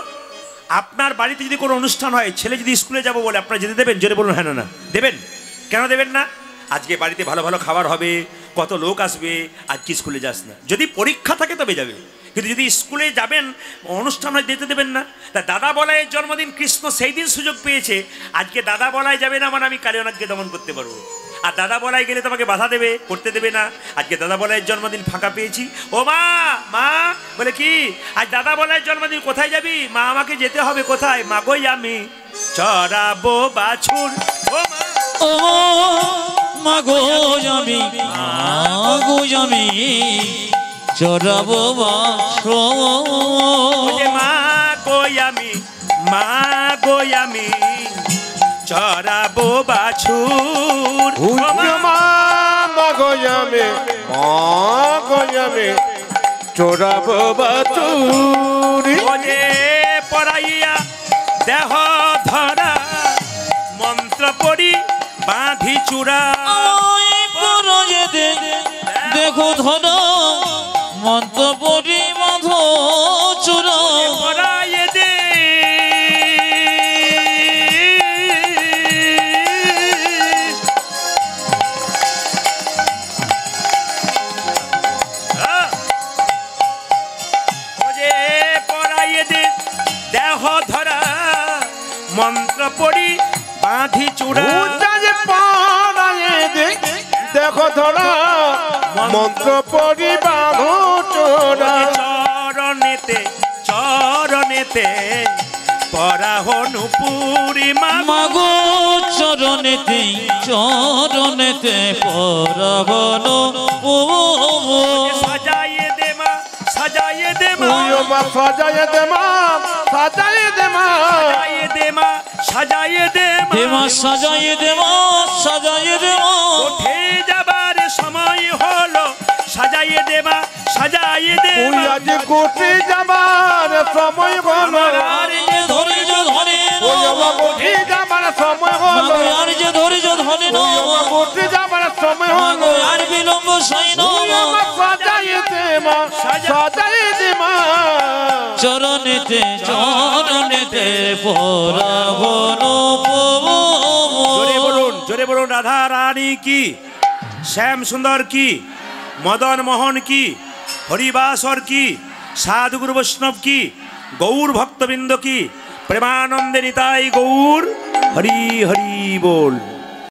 আপনার বাড়িতে যদি কোনো অনুষ্ঠান হয়, ছেলে যদি স্কুলে যাবো বলে, আপনারা যেতে দেবেন? জোরে বলুন হ্যাঁ না না। দেবেন? কেন দেবেন না? আজকে বাড়িতে ভালো ভালো খাবার হবে, কত লোক আসবে, আজকে স্কুলে যাস না। যদি পরীক্ষা থাকে তবে যাবে, কিন্তু যদি স্কুলে যাবেন অনুষ্ঠান হয় যেতে দেবেন না। তা দাদা বলাইয়ের জন্মদিন, কৃষ্ণ সেই দিন সুযোগ পেয়েছে, আজকে দাদা বলাই যাবে না মানে আমি কালিয়ানাথকে দমন করতে পারবো। আর দাদা বলাই গেলে তোমাকে বাধা দেবে, করতে দেবে না। আজকে দাদা বলাইয়ের জন্মদিন ফাঁকা পেয়েছি। ও মা, মা বলে কি আজ দাদা বলাইয়ের জন্মদিন, কোথায় যাবি? মা আমাকে যেতে হবে। কোথায়? মা গই আমি চড়াবো বাছুর। ও মা, ও মাগো আমি, মাগো আমি চড়াবো বাছুর। মা গই আমি, মা গই আমি চড়াবো বাছুর। মা গয়ামে মা গয়ামে চোরাবো বাছুরি। ওরে পড়াইয়া দেহ ধরা, মন্ত্র পড়ি বাঁধি চূড়া। দেখো ধরো মন্ত্র পড়ি বাঁধো চূড়া। পড়াইয়ে দে দেহ ধরা, মন্ত্র পড়ি বাঁধি চূড়া। দেখো ধরা মন্ত্র পড়ি বাঁধো চোরা। চরণেতে চরণেতে পরাহনু পুরি। মাগো চরণেতে চরণেতে পরাহনু পুরি। সাজাইয়ে দে মা, সাজাইয়ে দে মা, সাজাইয়ে দে মা, সাজাইয়ে দে মা, সাজাইয়ে দে মা, সাজাইয়ে দে মা, সাজাইয়ে দে মা, সাজাইয়ে দে মা। উঠে যাবার সময় হলো, সাজাইয়ে দে মা, সাজাইয়ে দে মা। আজ কোটে যাবার সময় হলো, আর যে ধৈর্য ধরে কোটে যাবার সময় হলো, আর যে ধৈর্য ধরে কোটে যাবার সময় হলো। আর বিলম্ব সই সাজাইয়ে দে মা, সাজাইয়ে দে মা, চরণেতে চরণেতে পরাহনু জোরে বলুন, জোরে বলুন। রাধা রানী কি, শ্যাম সুন্দর কি, মদন মোহন কি, হরিবাসর কি, সাধুগুরু বৈষ্ণব কি, গৌর ভক্তবৃন্দ কি, প্রেমানন্দে নিতাই গৌর হরি হরি বল।